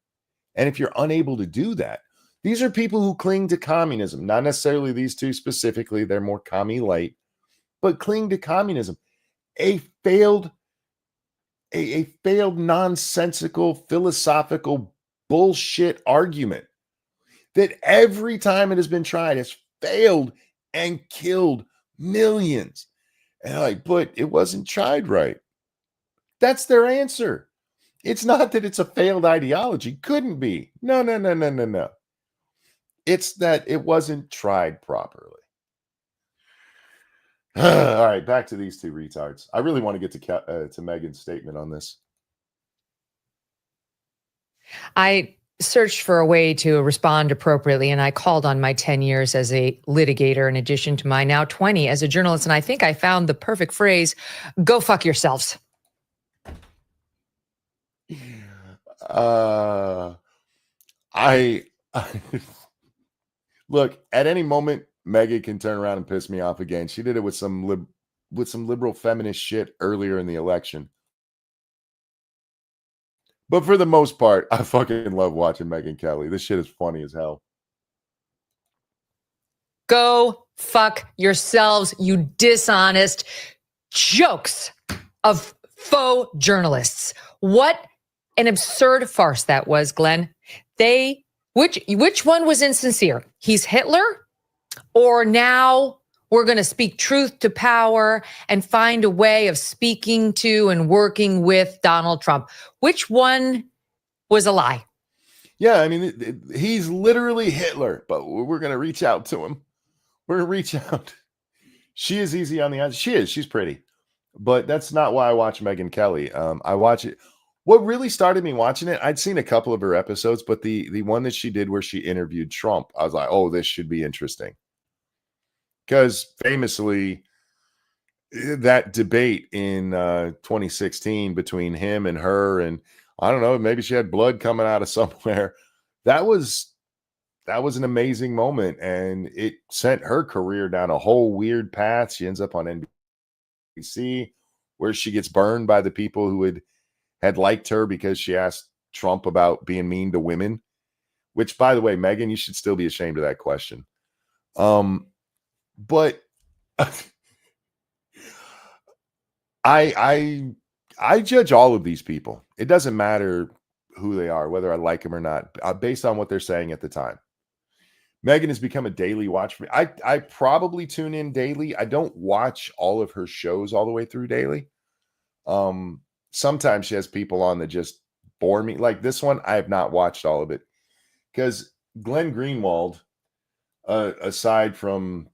And if you're unable to do that, these are people who cling to communism. Not necessarily these two specifically. They're more commie light. But cling to communism. A failed nonsensical, philosophical bullshit argument that every time it has been tried has failed and killed millions. And but it wasn't tried right. That's their answer. It's not that it's a failed ideology. Couldn't be. No. It's that it wasn't tried properly. All right, back to these two retards. I really want to get to Megyn's statement on this. I searched for a way to respond appropriately, and I called on my 10 years as a litigator in addition to my now 20 as a journalist, and I think I found the perfect phrase, go fuck yourselves. I look, at any moment, Megyn can turn around and piss me off again. She did it with some liberal feminist shit earlier in the election. But for the most part, I fucking love watching Megyn Kelly. This shit is funny as hell. Go fuck yourselves, you dishonest jokes of faux journalists. What an absurd farce that was, Glenn. Which one was insincere? He's Hitler? Or now we're going to speak truth to power and find a way of speaking to and working with Donald Trump? Which one was a lie? Yeah, I mean, he's literally Hitler, but we're going to reach out to him. We're going to reach out. She is easy on the eyes. She's pretty. But that's not why I watch Megyn Kelly. I watch it. What really started me watching it, I'd seen a couple of her episodes, but the one that she did where she interviewed Trump, I was like, oh, this should be interesting. Because famously, that debate in 2016 between him and her, and I don't know, maybe she had blood coming out of somewhere. That was an amazing moment, and it sent her career down a whole weird path. She ends up on NBC, where she gets burned by the people who had liked her because she asked Trump about being mean to women. Which, by the way, Megyn, you should still be ashamed of that question. But I judge all of these people. It doesn't matter who they are, whether I like them or not, based on what they're saying at the time. Megyn has become a daily watch for me. I probably tune in daily. I don't watch all of her shows all the way through daily. Sometimes she has people on that just bore me. Like this one, I have not watched all of it. Because Glenn Greenwald, aside from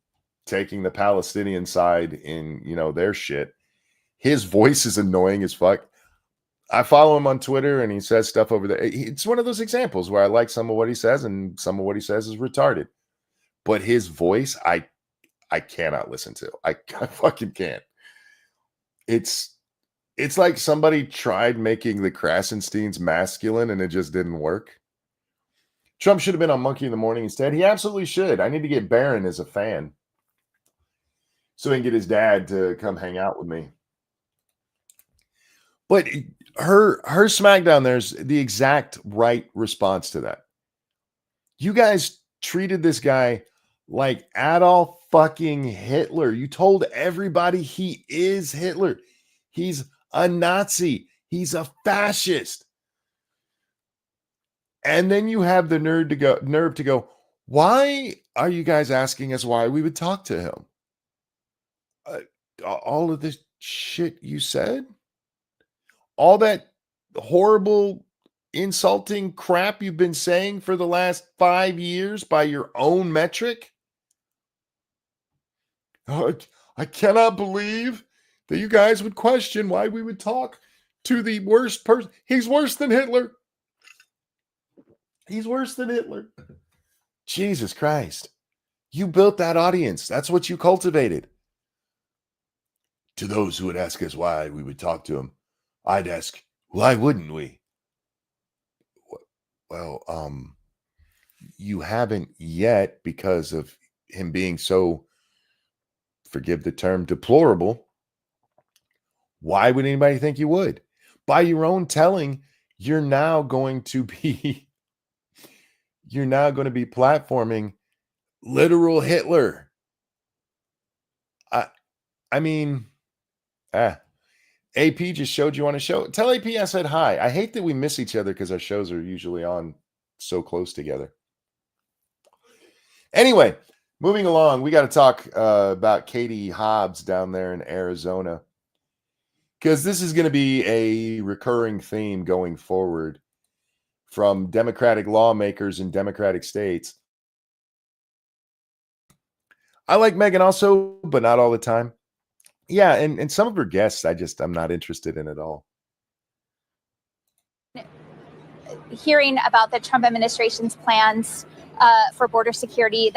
taking the Palestinian side in, their shit, his voice is annoying as fuck. I follow him on Twitter and he says stuff over there. It's one of those examples where I like some of what he says and some of what he says is retarded. But his voice, I cannot listen to. I fucking can't. It's like somebody tried making the Krasensteins masculine and it just didn't work. Trump should have been on Monkey in the Morning instead. He absolutely should. I need to get Barron as a fan so he can get his dad to come hang out with me. But her SmackDown, there's the exact right response to that. You guys treated this guy like Adolf fucking Hitler. You told everybody he is Hitler. He's a Nazi. He's a fascist. And then you have the nerve to go, why are you guys asking us why we would talk to him? All of this shit you said, all that horrible, insulting crap you've been saying for the last 5 years by your own metric. I cannot believe that you guys would question why we would talk to the worst person. He's worse than Hitler. He's worse than Hitler. Jesus Christ. You built that audience. That's what you cultivated. To those who would ask us why we would talk to him, I'd ask, why wouldn't we? Well, you haven't yet because of him being so, forgive the term, deplorable. Why would anybody think you would? By your own telling, you're now going to be platforming literal Hitler. I mean, AP just showed you on a show. Tell AP I said hi. I hate that we miss each other because our shows are usually on so close together. Anyway, moving along, we got to talk about Katie Hobbs down there in Arizona, because this is going to be a recurring theme going forward from Democratic lawmakers in Democratic states. I like Megyn also, but not all the time. Yeah, and some of her guests, I'm not interested in at all. Hearing about the Trump administration's plans for border security.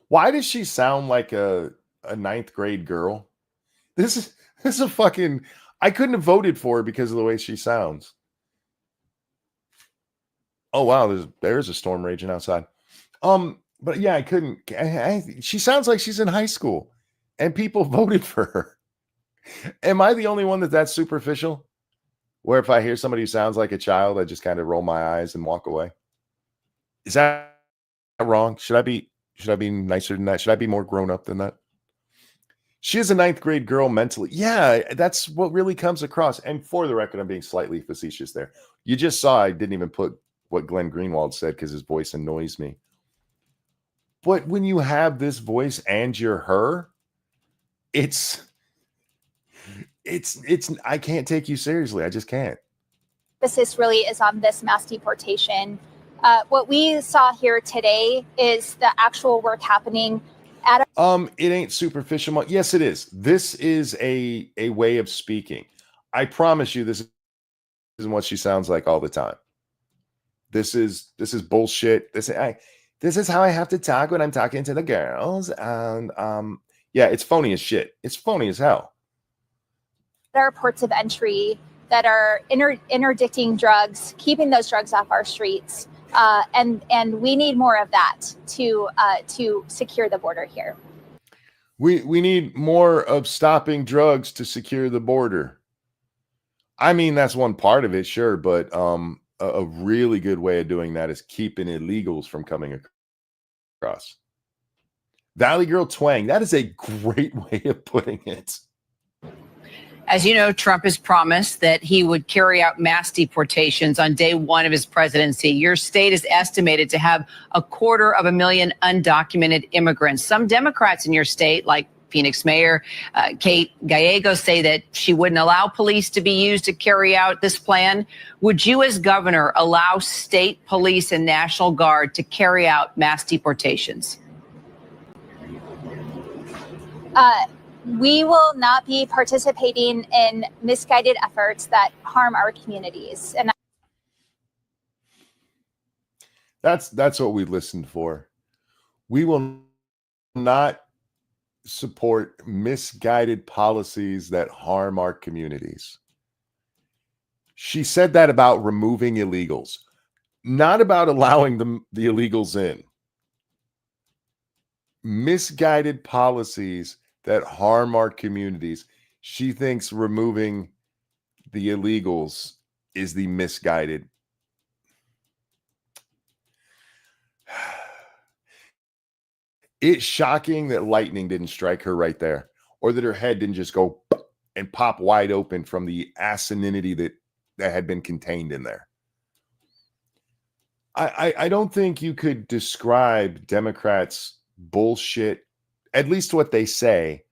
Why does she sound like a ninth grade girl? This is a fucking... I couldn't have voted for her because of the way she sounds. Oh, wow, there's a storm raging outside. But yeah, I couldn't... she sounds like she's in high school, and people voted for her. Am I the only one that's superficial? Where if I hear somebody who sounds like a child, I just kind of roll my eyes and walk away? Is that wrong? Should I be nicer than that? Should I be more grown up than that? She is a ninth grade girl mentally. Yeah, that's what really comes across. And for the record, I'm being slightly facetious there. You just saw I didn't even put what Glenn Greenwald said because his voice annoys me. But when you have this voice and you're her, it's I can't take you seriously. I just can't. Emphasis really is on this mass deportation. What we saw here today is the actual work happening at it ain't superficial. Yes, it is. This is a way of speaking. I promise you this isn't what she sounds like all the time. This is bullshit. This is how I have to talk when I'm talking to the girls. And yeah, it's phony as shit. It's phony as hell. our ports of entry that are interdicting drugs, keeping those drugs off our streets. And we need more of that to secure the border here. We need more of stopping drugs to secure the border. I mean, that's one part of it, sure, but a really good way of doing that is keeping illegals from coming across. Valley Girl Twang, that is a great way of putting it. As you know, Trump has promised that he would carry out mass deportations on day one of his presidency. Your state is estimated to have 250,000 undocumented immigrants. Some Democrats in your state, like Phoenix Mayor Kate Gallegos, say that she wouldn't allow police to be used to carry out this plan. Would you, as governor, allow state police and National Guard to carry out mass deportations? We will not be participating in misguided efforts that harm our communities. And that's what we listened for. We will not support misguided policies that harm our communities. She said that about removing illegals, not about allowing the illegals in. Misguided policies that harm our communities. She thinks removing the illegals is the misguided. It's shocking that lightning didn't strike her right there, or that her head didn't just go and pop wide open from the asininity that had been contained in there. I don't think you could describe Democrats' bullshit, at least what they say,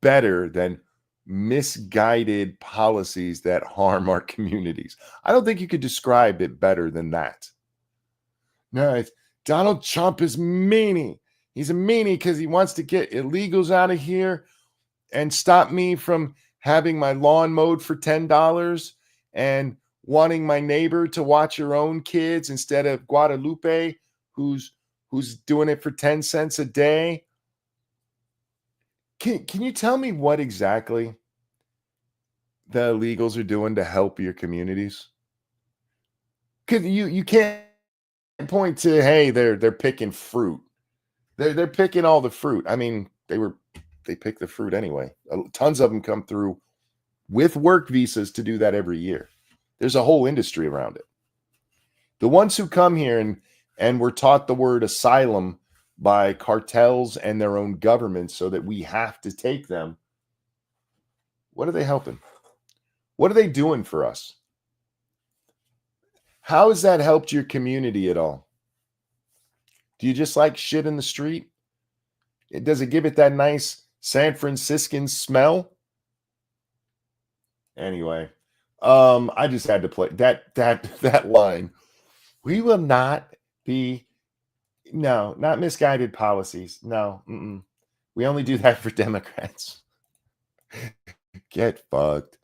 better than misguided policies that harm our communities. I don't think you could describe it better than that. No, it's Donald Trump is meanie. He's a meanie because he wants to get illegals out of here and stop me from having my lawn mowed for $10 and wanting my neighbor to watch her own kids instead of Guadalupe, who's doing it for 10 cents a day. Can you tell me what exactly the illegals are doing to help your communities? Because you can't point to, hey, they're picking fruit. They're picking all the fruit. I mean, they pick the fruit anyway. Tons of them come through with work visas to do that every year. There's a whole industry around it. The ones who come here and were taught the word asylum by cartels and their own governments so that we have to take them, what are they helping? What are they doing for us? How has that helped your community at all? Do you just like shit in the street? Does it give it that nice San Franciscan smell? Anyway, I just had to play that line. We will not be, no, not misguided policies. No, we only do that for Democrats. Get fucked.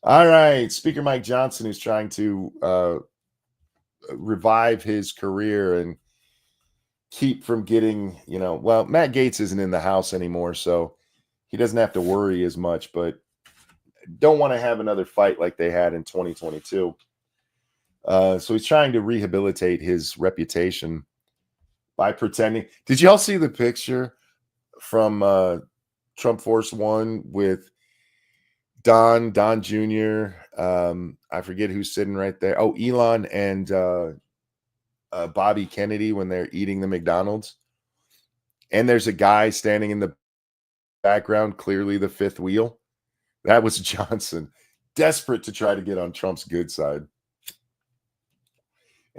All right, Speaker Mike Johnson is trying to revive his career and keep from getting, well, Matt Gaetz isn't in the House anymore, so he doesn't have to worry as much, but don't want to have another fight like they had in 2022. So he's trying to rehabilitate his reputation by pretending. Did y'all see the picture from Trump Force One with Don Jr.? I forget who's sitting right there. Oh, Elon and Bobby Kennedy when they're eating the McDonald's. And there's a guy standing in the background, clearly the fifth wheel. That was Johnson, desperate to try to get on Trump's good side.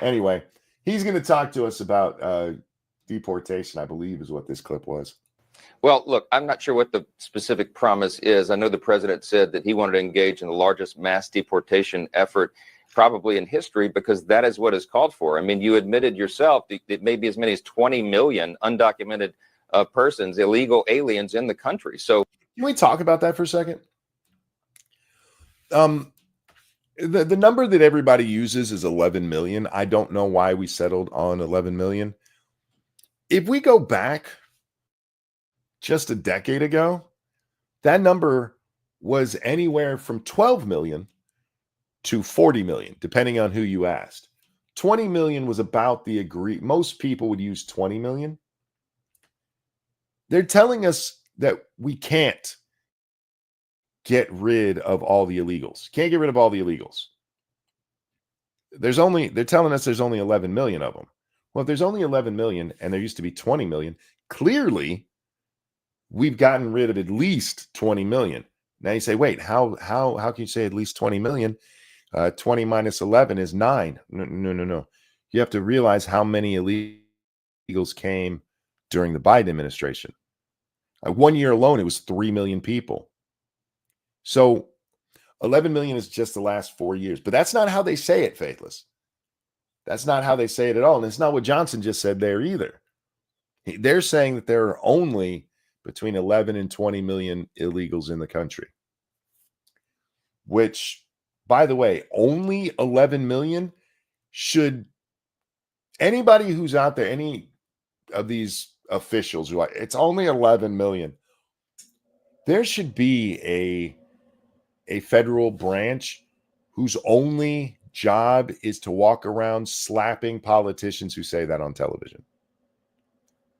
Anyway, he's going to talk to us about deportation, I believe is what this clip was. Well, look, I'm not sure what the specific promise is. I know the president said that he wanted to engage in the largest mass deportation effort probably in history because that is what is called for. I mean, you admitted yourself that maybe as many as 20 million undocumented persons, illegal aliens in the country. So can we talk about that for a second? The number that everybody uses is 11 million. I don't know why we settled on 11 million. If we go back just a decade ago, that number was anywhere from 12 million to 40 million, depending on who you asked. 20 million was about the agreed. Most people would use 20 million. They're telling us that we can't get rid of all the illegals. Can't get rid of all the illegals. They're telling us there's only 11 million of them. Well, if there's only 11 million and there used to be 20 million, clearly we've gotten rid of at least 20 million. Now you say, wait, how can you say at least 20 million? 20 minus 11 is 9. No. You have to realize how many illegals came during the Biden administration. 1 year alone, it was 3 million people. So 11 million is just the last 4 years. But that's not how they say it, Faithless. That's not how they say it at all. And it's not what Johnson just said there either. They're saying that there are only between 11 and 20 million illegals in the country. Which, by the way, only 11 million should anybody who's out there, any of these officials who are, it's only 11 million. There should be a federal branch whose only job is to walk around slapping politicians who say that on television.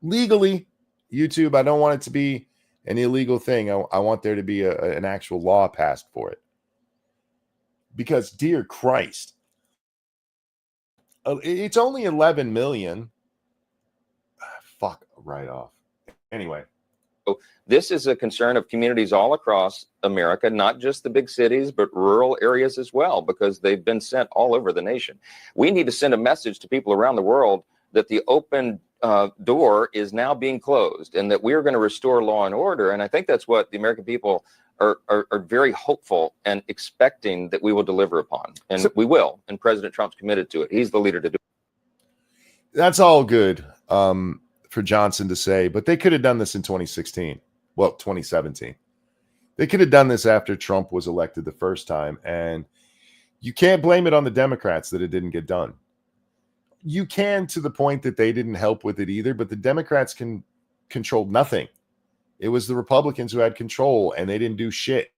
Legally, YouTube, I don't want it to be an illegal thing. I want there to be an actual law passed for it. Because, dear Christ, it's only 11 million. fuck right off. Anyway. This is a concern of communities all across America, not just the big cities, but rural areas as well, because they've been sent all over the nation. We need to send a message to people around the world that the open door is now being closed and that we are going to restore law and order. And I think that's what the American people are very hopeful and expecting that we will deliver upon. And we will. And President Trump's committed to it. He's the leader to do it. That's all good. For Johnson to say, but they could have done this in 2016. Well, 2017. They could have done this after Trump was elected the first time. And you can't blame it on the Democrats that it didn't get done. You can, to the point that they didn't help with it either, but the Democrats controlled nothing. It was the Republicans who had control, and they didn't do shit.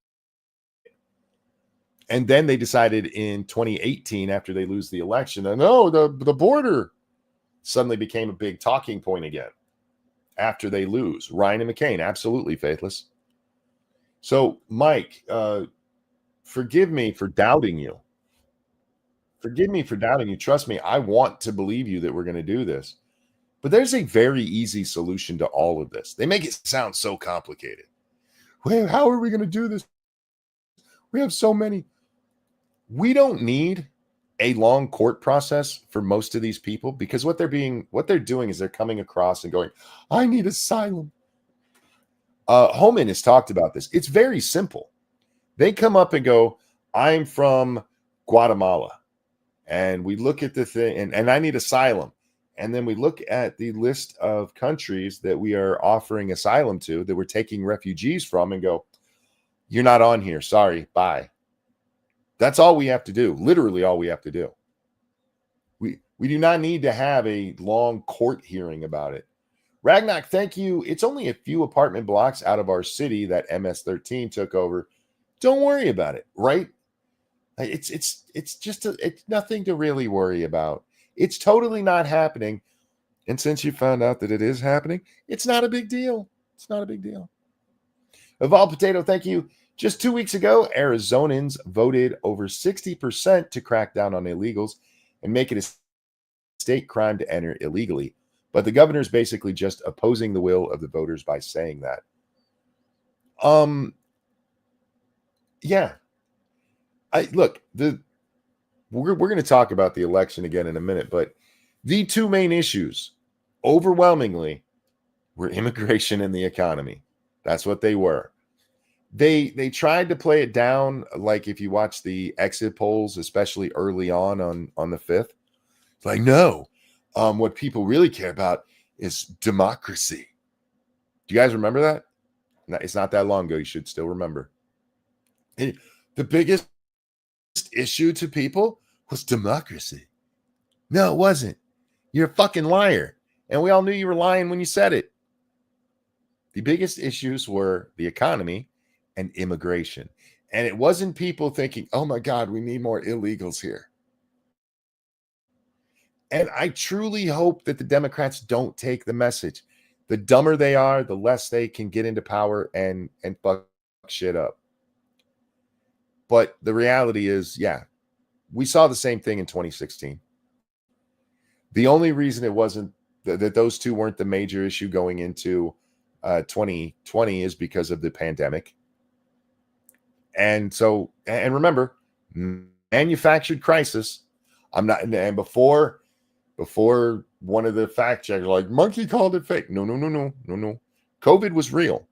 And then they decided in 2018, after they lose the election, no, the border suddenly became a big talking point again after they lose. Ryan and McCain, absolutely faithless. So, Mike, forgive me for doubting you. Forgive me for doubting you. Trust me, I want to believe you that we're going to do this. But there's a very easy solution to all of this. They make it sound so complicated. Well, how are we going to do this? We have so many. We don't need a long court process for most of these people, because what they're doing is they're coming across and going, I need asylum. Homan has talked about this. It's very simple. They come up and go, I'm from Guatemala. And we look at the thing, and I need asylum. And then we look at the list of countries that we are offering asylum to, that we're taking refugees from, and go, you're not on here. Sorry. Bye. That's all we have to do. Literally all we have to do. We do not need to have a long court hearing about it. Ragnak, thank you. It's only a few apartment blocks out of our city that MS-13 took over. Don't worry about it, right? It's nothing to really worry about. It's totally not happening. And since you found out that it is happening, it's not a big deal. It's not a big deal. Evolved Potato, thank you. Just 2 weeks ago, Arizonans voted over 60% to crack down on illegals and make it a state crime to enter illegally. But the governor's basically just opposing the will of the voters by saying that. Yeah. We're going to talk about the election again in a minute, but the two main issues overwhelmingly were immigration and the economy. That's what they were. They tried to play it down, like if you watch the exit polls, especially early on the 5th. It's like, no, what people really care about is democracy. Do you guys remember that? No, it's not that long ago. You should still remember. And the biggest issue to people was democracy. No, it wasn't. You're a fucking liar. And we all knew you were lying when you said it. The biggest issues were the economy and immigration. And it wasn't people thinking, oh my God, we need more illegals here. And I truly hope that the Democrats don't take the message. The dumber they are, the less they can get into power and fuck shit up. But the reality is, yeah, we saw the same thing in 2016. The only reason it wasn't that those two weren't the major issue going into 2020 is because of the pandemic. And so, and remember, manufactured crisis. I'm not, and before one of the fact checkers like Monkey called it fake. No. COVID was real.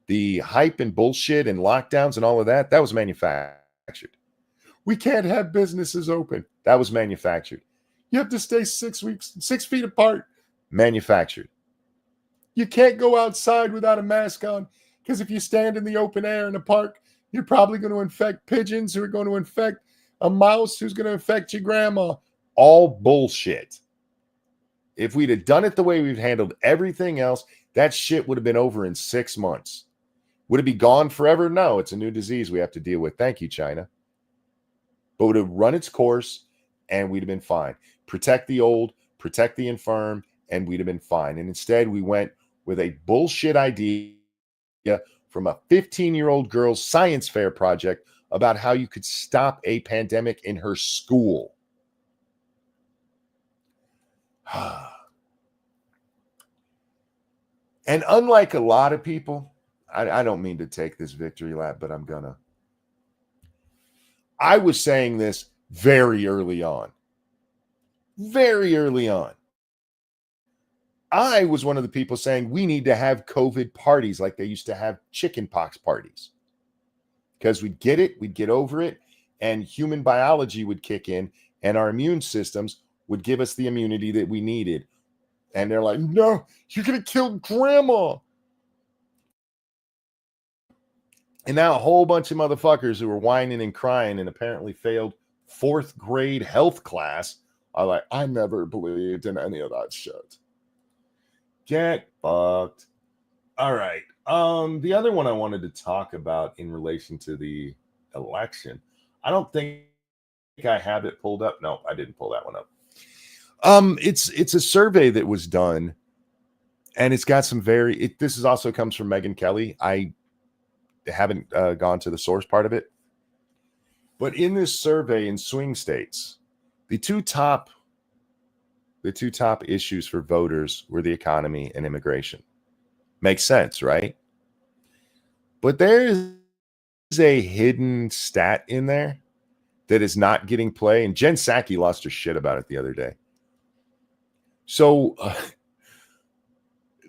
The hype and bullshit and lockdowns and all of that was manufactured. We can't have businesses open. That was manufactured. You have to stay 6 feet apart. Manufactured. You can't go outside without a mask on, because if you stand in the open air in a park, you're probably going to infect pigeons who are going to infect a mouse who's going to infect your grandma. All bullshit. If we'd have done it the way we've handled everything else, that shit would have been over in 6 months. Would it be gone forever? No, it's a new disease we have to deal with. Thank you, China. But would have run its course and we'd have been fine. Protect the old, protect the infirm, and we'd have been fine. And instead, we went with a bullshit idea from a 15-year-old girl's science fair project about how you could stop a pandemic in her school. And unlike a lot of people, I don't mean to take this victory lap, but I'm gonna. I was saying this very early on. Very early on. I was one of the people saying we need to have COVID parties like they used to have chicken pox parties. Because we'd get it, we'd get over it, and human biology would kick in, and our immune systems would give us the immunity that we needed. And they're like, no, you're going to kill grandma. And now a whole bunch of motherfuckers who were whining and crying and apparently failed 4th grade health class are like, I never believed in any of that shit. Get fucked. All right. The other one I wanted to talk about in relation to the election, I don't think I have it pulled up. No, I didn't pull that one up. It's a survey that was done, and it's got some this is also comes from Megyn Kelly. I haven't gone to the source part of it, but in this survey in swing states, the two top issues for voters were the economy and immigration. Makes sense, right? But there is a hidden stat in there that is not getting play, and Jen Psaki lost her shit about it the other day. So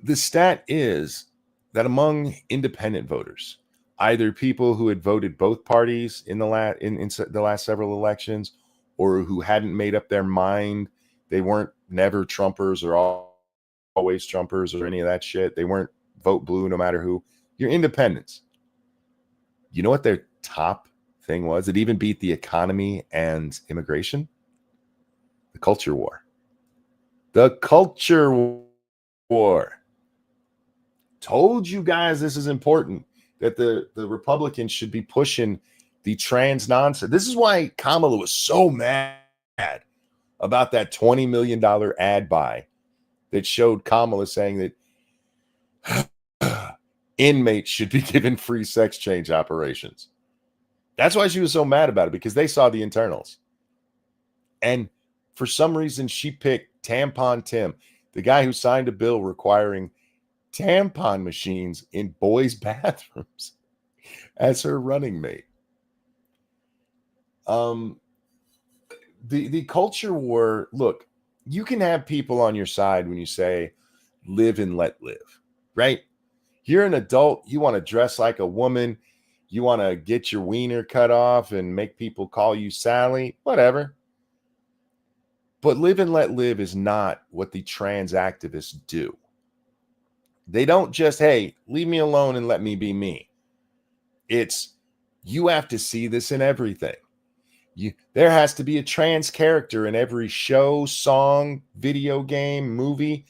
the stat is that among independent voters, either people who had voted both parties in the last several elections, or who hadn't made up their mind, they weren't never Trumpers or always Trumpers or any of that shit. They weren't vote blue no matter who. You're independents. You know what their top thing was? It even beat the economy and immigration. The culture war. The culture war. Told you guys this is important, that the Republicans should be pushing the trans nonsense. This is why Kamala was so mad about that $20 million ad buy that showed Kamala saying that inmates should be given free sex change operations. That's why she was so mad about it, because they saw the internals. And for some reason, she picked Tampon Tim, the guy who signed a bill requiring tampon machines in boys' bathrooms, as her running mate. The culture war, look, you can have people on your side when you say live and let live, right? You're an adult, you want to dress like a woman, you want to get your wiener cut off and make people call you Sally, whatever. But live and let live is not what the trans activists do. They don't just, hey, leave me alone and let me be me. It's, you have to see this in everything. There has to be a trans character in every show, song, video game, movie.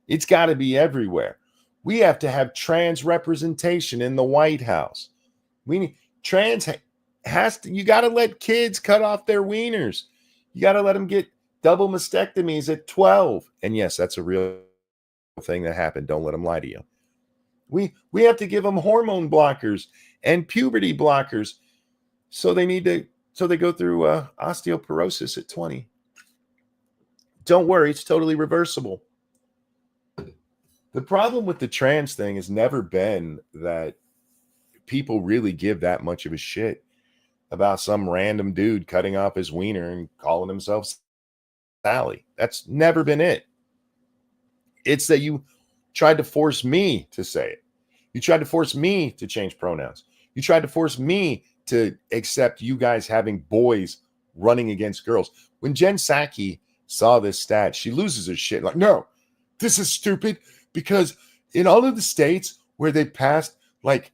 It's got to be everywhere. We have to have trans representation in the White House. We need trans has to, you got to let kids cut off their wieners. You got to let them get double mastectomies at 12. And yes, that's a real thing that happened. Don't let them lie to you. We have to give them hormone blockers and puberty blockers. So they go through osteoporosis at 20. Don't worry, it's totally reversible. The problem with the trans thing has never been that people really give that much of a shit about some random dude cutting off his wiener and calling himself Sally. That's never been it. It's that you tried to force me to say it. You tried to force me to change pronouns. You tried to force me to accept you guys having boys running against girls. When Jen Psaki saw this stat, she loses her shit. Like, no, this is stupid, because in all of the states where they passed like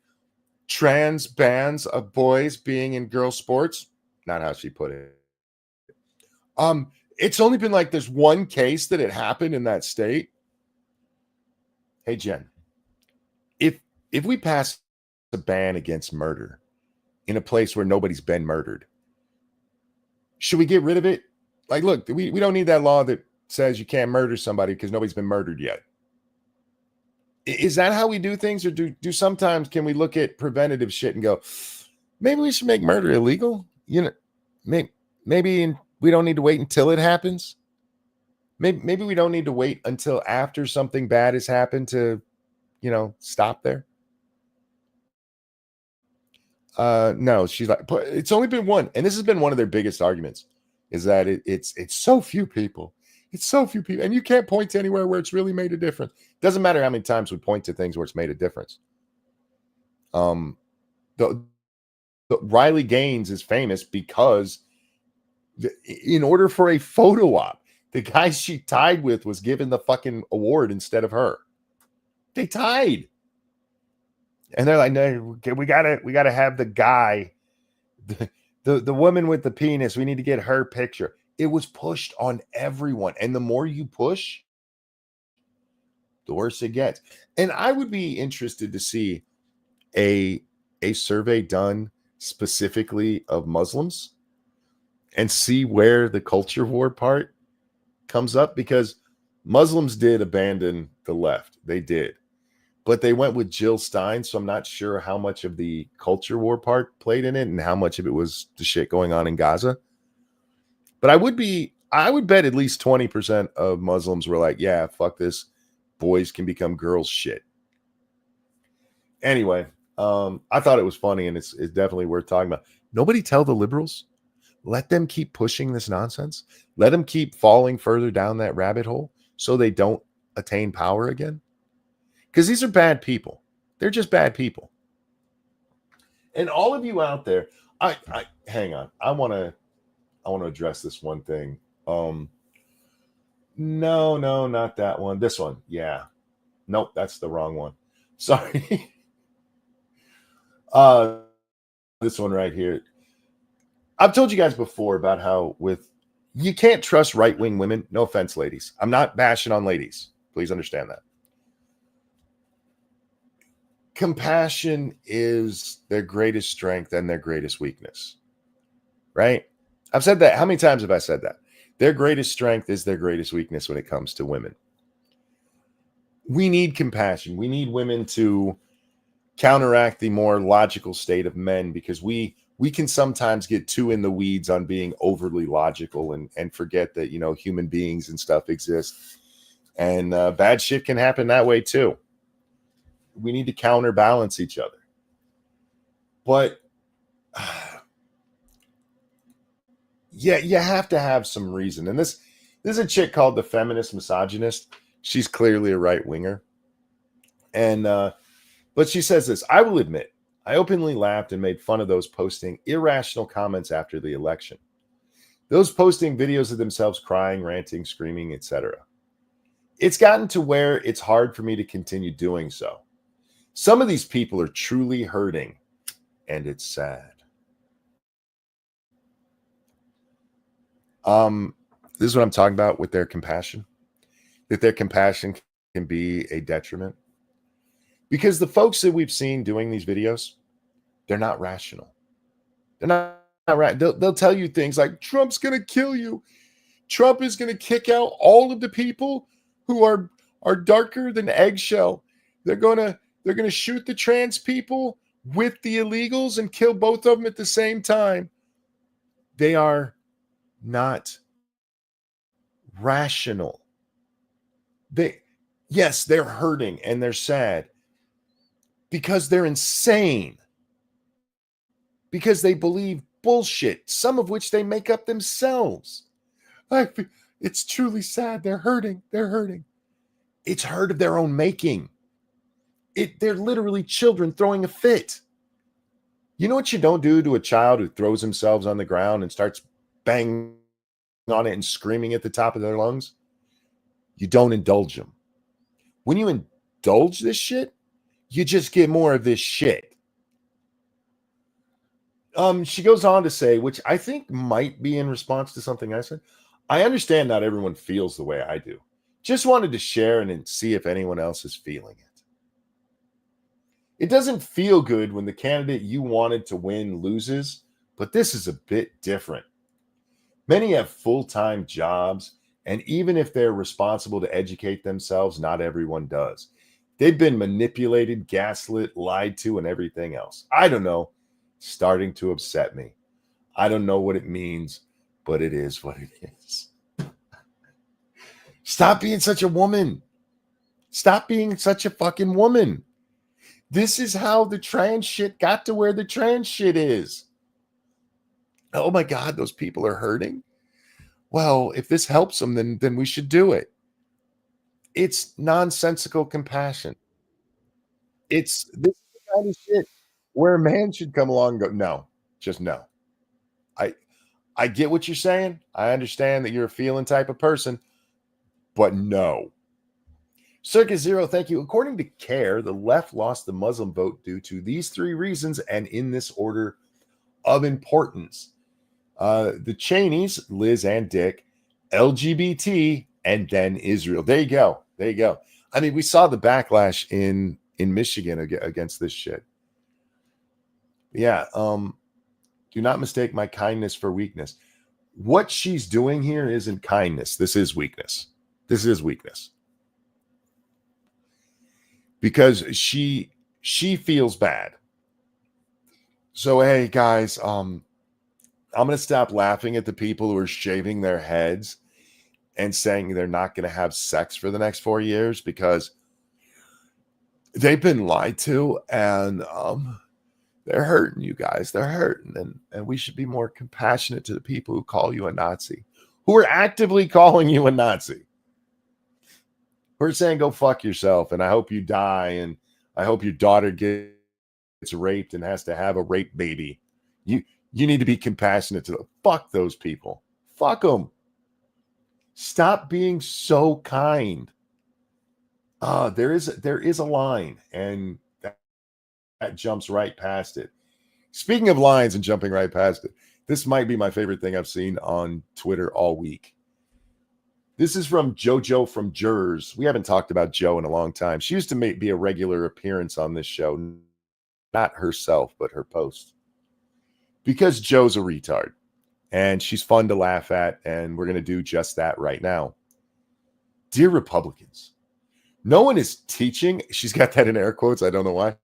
trans bans of boys being in girl sports, not how she put it. It's only been like there's one case that it happened in that state. Hey, Jen, if we pass a ban against murder in a place where nobody's been murdered, should we get rid of it? Like, look, we don't need that law that says you can't murder somebody because nobody's been murdered yet. Is that how we do things? Or do sometimes can we look at preventative shit and go, maybe we should make murder illegal? You know, maybe we don't need to wait until it happens. Maybe we don't need to wait until after something bad has happened to stop there? No, she's like, but it's only been one. And this has been one of their biggest arguments, is that it's so few people. It's so few people. And you can't point to anywhere where it's really made a difference. Doesn't matter how many times we point to things where it's made a difference. The Riley Gaines is famous because in order for a photo op, the guy she tied with was given the fucking award instead of her. They tied. And they're like, no, we gotta have the guy, the woman with the penis. We need to get her picture. It was pushed on everyone. And the more you push, the worse it gets. And I would be interested to see a survey done specifically of Muslims and see where the culture war part comes up, because Muslims did abandon the left. They did. But they went with Jill Stein, so I'm not sure how much of the culture war part played in it and how much of it was the shit going on in Gaza. But I would bet at least 20% of Muslims were like, yeah, fuck this. Boys can become girls shit. Anyway, I thought it was funny, and it's definitely worth talking about. Nobody tell the liberals. Let them keep pushing this nonsense. Let them keep falling further down that rabbit hole so they don't attain power again. Because these are bad people. They're just bad people. And all of you out there, I hang on. I want to address this one thing. No, not that one. This one. Yeah. Nope, that's the wrong one. Sorry. This one right here. I've told you guys before about how you can't trust right-wing women. No offense, ladies. I'm not bashing on ladies. Please understand that. Compassion is their greatest strength and their greatest weakness, right? I've said that. How many times have I said that? Their greatest strength is their greatest weakness when it comes to women. We need compassion. We need women to counteract the more logical state of men, because we can sometimes get too in the weeds on being overly logical and forget that, human beings and stuff exist. And bad shit can happen that way too. We need to counterbalance each other. But yeah, you have to have some reason. And this is a chick called the Feminist Misogynist. She's clearly a right-winger. And but she says this: I will admit, I openly laughed and made fun of those posting irrational comments after the election. Those posting videos of themselves crying, ranting, screaming, etc. It's gotten to where it's hard for me to continue doing so. Some of these people are truly hurting, and it's sad. This is what I'm talking about with their compassion. That their compassion can be a detriment. Because the folks that we've seen doing these videos, they're not rational. They're not right. They'll tell you things like, Trump's going to kill you. Trump is going to kick out all of the people who are darker than eggshell. They're going to shoot the trans people with the illegals and kill both of them at the same time. They are not rational. Yes, they're hurting and they're sad because they're insane. Because they believe bullshit, some of which they make up themselves. It's truly sad. They're hurting. They're hurting. It's hurt of their own making. They're literally children throwing a fit. You know what you don't do to a child who throws themselves on the ground and starts banging on it and screaming at the top of their lungs? You don't indulge them. When you indulge this shit, you just get more of this shit. She goes on to say, which I think might be in response to something I said, I understand not everyone feels the way I do. Just wanted to share and see if anyone else is feeling it. It doesn't feel good when the candidate you wanted to win loses, but this is a bit different. Many have full-time jobs, and even if they're responsible to educate themselves, not everyone does. They've been manipulated, gaslit, lied to, and everything else. I don't know. Starting to upset me. I don't know what it means, but it is what it is. Stop being such a woman. Stop being such a fucking woman. This is how the trans shit got to where the trans shit is. Oh my God, those people are hurting. Well, if this helps them, then we should do it. It's nonsensical compassion. It's this is the kind of shit where a man should come along and go, no, just no. I get what you're saying. I understand that you're a feeling type of person, but no. Circus Zero, thank you. According to CARE, the left lost the Muslim vote due to these three reasons and in this order of importance. The Cheneys, Liz and Dick, LGBT, and then Israel. There you go. There you go. I mean, we saw the backlash in Michigan against this shit. Yeah. Do not mistake my kindness for weakness. What she's doing here isn't kindness. This is weakness. This is weakness. Because she feels bad. So, hey, guys, I'm going to stop laughing at the people who are shaving their heads and saying they're not going to have sex for the next 4 years because they've been lied to and they're hurting, you guys. They're hurting. And we should be more compassionate to the people who call you a Nazi, who are actively calling you a Nazi. We're saying go fuck yourself, and I hope you die, and I hope your daughter gets raped and has to have a rape baby. You need to be compassionate to them. Fuck those people. Fuck them. Stop being so kind. There is a line, and that jumps right past it. Speaking of lines and jumping right past it, this might be my favorite thing I've seen on Twitter all week. This is from JoJo from Jers. We haven't talked about Jo in a long time. She used to be a regular appearance on this show. Not herself, but her post. Because Jo's a retard. And she's fun to laugh at, and we're going to do just that right now. Dear Republicans, no one is teaching, she's got that in air quotes, I don't know why.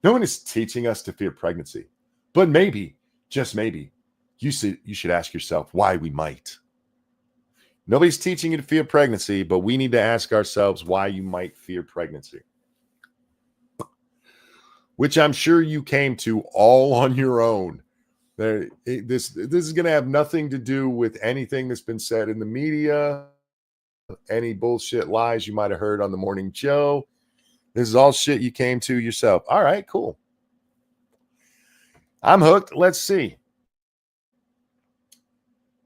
No one is teaching us to fear pregnancy. But maybe, just maybe, you should ask yourself why we might. Nobody's teaching you to fear pregnancy, but we need to ask ourselves why you might fear pregnancy. Which I'm sure you came to all on your own. This is going to have nothing to do with anything that's been said in the media, any bullshit lies you might have heard on the Morning Joe. This is all shit you came to yourself. All right, cool. I'm hooked. Let's see.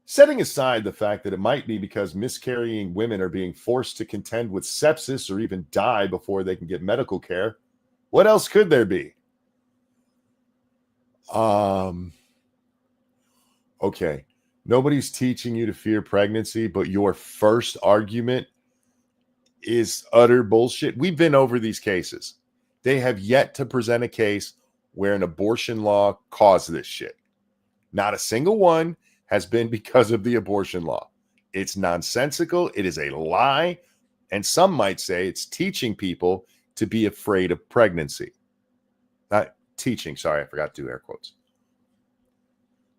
Setting aside the fact that it might be because miscarrying women are being forced to contend with sepsis or even die before they can get medical care, what else could there be? Okay. Nobody's teaching you to fear pregnancy, but your first argument is utter bullshit. We've been over these cases. They have yet to present a case where an abortion law caused this shit. Not a single one has been because of the abortion law. It's nonsensical. It is a lie. And some might say it's teaching people to be afraid of pregnancy. Not teaching. Sorry, I forgot to do air quotes.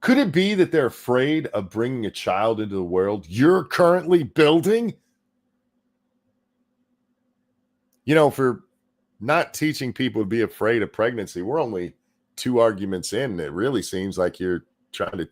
Could it be that they're afraid of bringing a child into the world you're currently building? You know, for not teaching people to be afraid of pregnancy, we're only 2 arguments in. It really seems like you're trying to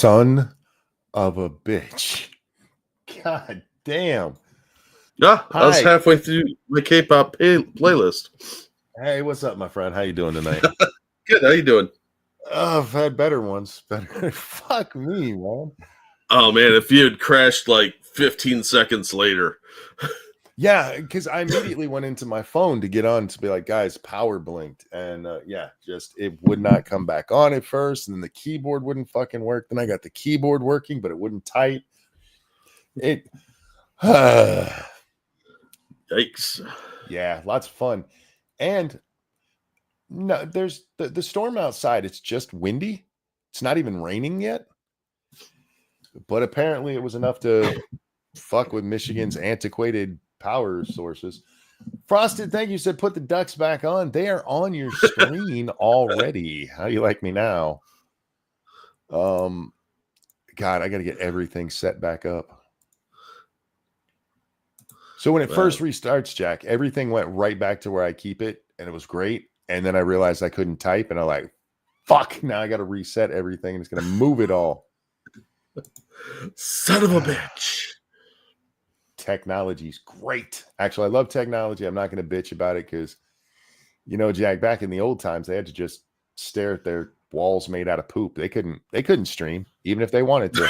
Son of a bitch. God damn. Yeah, I was Hi. halfway through my K-pop playlist. Hey, what's up, my friend? How you doing tonight? Good. How you doing? Oh, I've had better ones. Better. Fuck me, man. Oh man, if you had crashed like 15 seconds later. Yeah, because I immediately went into my phone to get on to be like, guys, power blinked. And just it would not come back on at first. And then the keyboard wouldn't fucking work. Then I got the keyboard working, but it wouldn't type. It Yikes. yeah, lots of fun. And no, there's the storm outside. It's just windy. It's not even raining yet. But apparently it was enough to fuck with Michigan's antiquated power sources. Frosted, thank you. Said put the ducks back on. They are on your screen already. How you like me now? God, I got to get everything set back up. So when it first restarts, Jack, everything went right back to where I keep it, and it was great. And then I realized I couldn't type, and I'm like, fuck, now I got to reset everything, and it's going to move it all. Son of a bitch. Technology's great. Actually, I love technology. I'm not going to bitch about it because, Jack, back in the old times, they had to just stare at their walls made out of poop. They couldn't stream, even if they wanted to.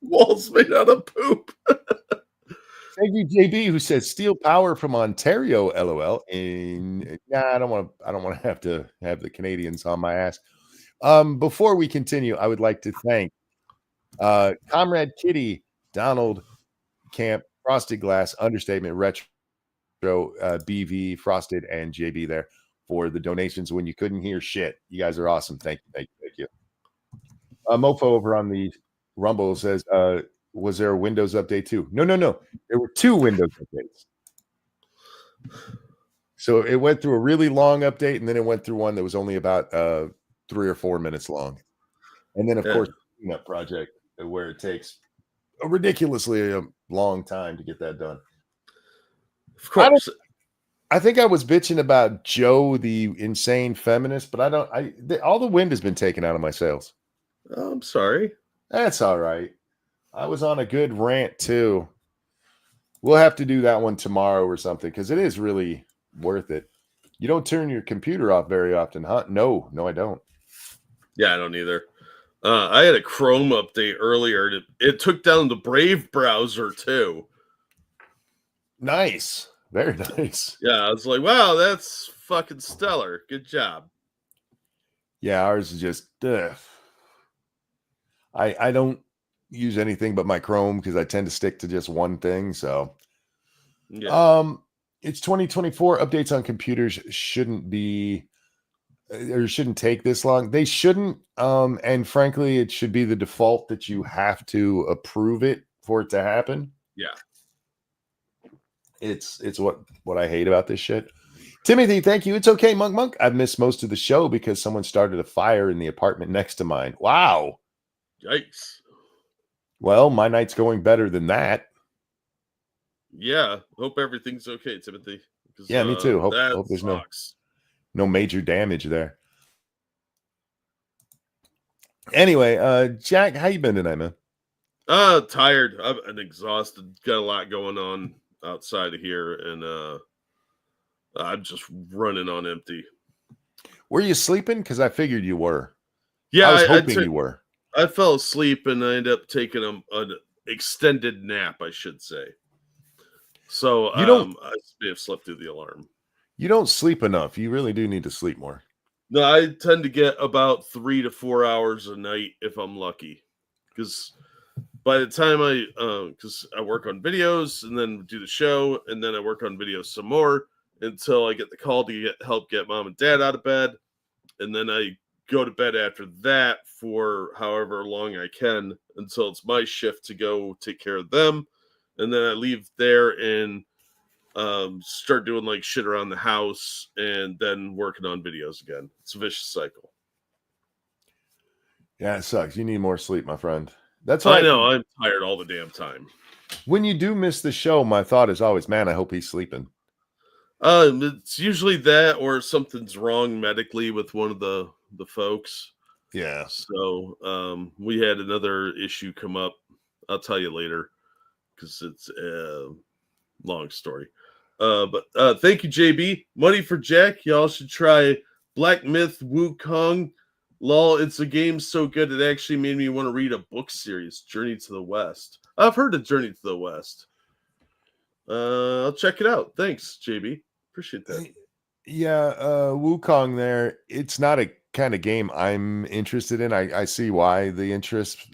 Walls made out of poop. Thank you, JB, who says steal power from Ontario, LOL. And I don't want to have the Canadians on my ass. Before we continue, I would like to thank Comrade Kitty, Donald Camp, Frosted Glass, Understatement, Retro, BV, Frosted, and JB there for the donations when you couldn't hear shit. You guys are awesome. Thank you. Mofo over on the Rumble says, was there a Windows update too? No. There were 2 Windows updates. So it went through a really long update, and then it went through one that was only about 3 or 4 minutes long. And then, of course, the cleanup project where it takes a ridiculously long time to get that done. Of course. I think I was bitching about Joe, the insane feminist, but all the wind has been taken out of my sails. Oh, I'm sorry. That's all right. I was on a good rant too. We'll have to do that one tomorrow or something because it is really worth it. You don't turn your computer off very often, huh? No, I don't. Yeah, I don't either. I had a Chrome update earlier. It took down the Brave browser too. Nice. Very nice. Yeah, I was like, wow, that's fucking stellar. Good job. Yeah, ours is just I don't use anything but my Chrome because I tend to stick to just one thing. So it's 2024. Updates on computers shouldn't take this long. They shouldn't. And frankly, it should be the default that you have to approve it for it to happen. Yeah. It's what I hate about this shit. Timothy, thank you. It's okay, Monk. I've missed most of the show because someone started a fire in the apartment next to mine. Wow. Yikes. Well, my night's going better than that. Yeah. Hope everything's okay, Timothy. Yeah, me too. Hope there's sucks. no major damage there. Anyway, Jack, how you been tonight, man? Tired. I'm exhausted. Got a lot going on outside of here, and I'm just running on empty. Were you sleeping? Because I figured you were. Yeah, I was hoping you were. I fell asleep and I ended up taking an extended nap, I should say. So I may have slept through the alarm. You don't sleep enough. You really do need to sleep more. No, I tend to get about 3 to 4 hours a night if I'm lucky. Because by the time because I work on videos and then do the show, and then I work on videos some more until I get the call to help get mom and dad out of bed. And then I go to bed after that for however long I can until it's my shift to go take care of them. And then I leave there and start doing like shit around the house and then working on videos again. It's a vicious cycle. Yeah, it sucks. You need more sleep, my friend. That's why I know. I'm tired all the damn time. When you do miss the show, my thought is always, man, I hope he's sleeping. It's usually that or something's wrong medically with one of the folks. Yeah. So we had another issue come up. I'll tell you later because it's a long story. But thank you, JB. Money for Jack. Y'all should try Black Myth Wukong. Lol, it's a game so good it actually made me want to read a book series, Journey to the West. I've heard of Journey to the West. I'll check it out. Thanks, JB. Appreciate that. Yeah, Wukong there. It's not a kind of game I'm interested in. I see why the interest.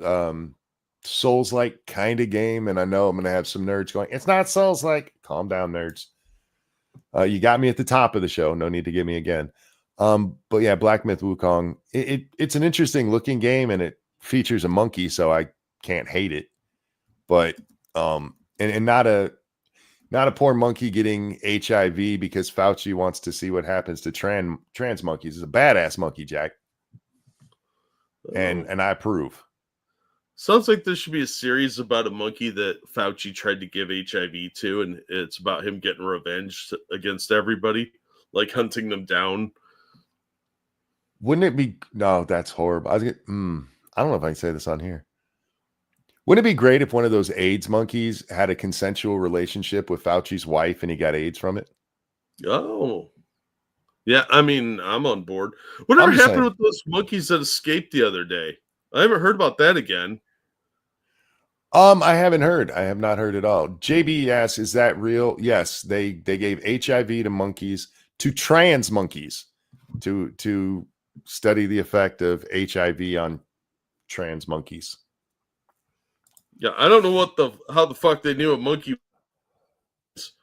Souls-like kind of game, and I know I'm going to have some nerds going, it's not Souls-like. Calm down, nerds. You got me at the top of the show. No need to get me again. But yeah, Black Myth Wukong. It's an interesting looking game, and it features a monkey, so I can't hate it. But and not a poor monkey getting HIV because Fauci wants to see what happens to trans monkeys. It's a badass monkey, Jack, and I approve. Sounds like there should be a series about a monkey that Fauci tried to give HIV to, and it's about him getting revenge against everybody, like hunting them down. Wouldn't it be? No, that's horrible. I don't know if I can say this on here. Wouldn't it be great if one of those AIDS monkeys had a consensual relationship with Fauci's wife and he got AIDS from it? Oh. Yeah, I mean, I'm on board. Whatever happened with those monkeys that escaped the other day? I haven't heard about that again. I haven't heard. I have not heard at all. JB asks, is that real? Yes, they gave HIV to monkeys, to trans monkeys, to study the effect of HIV on trans monkeys. Yeah, I don't know how the fuck they knew a monkey was,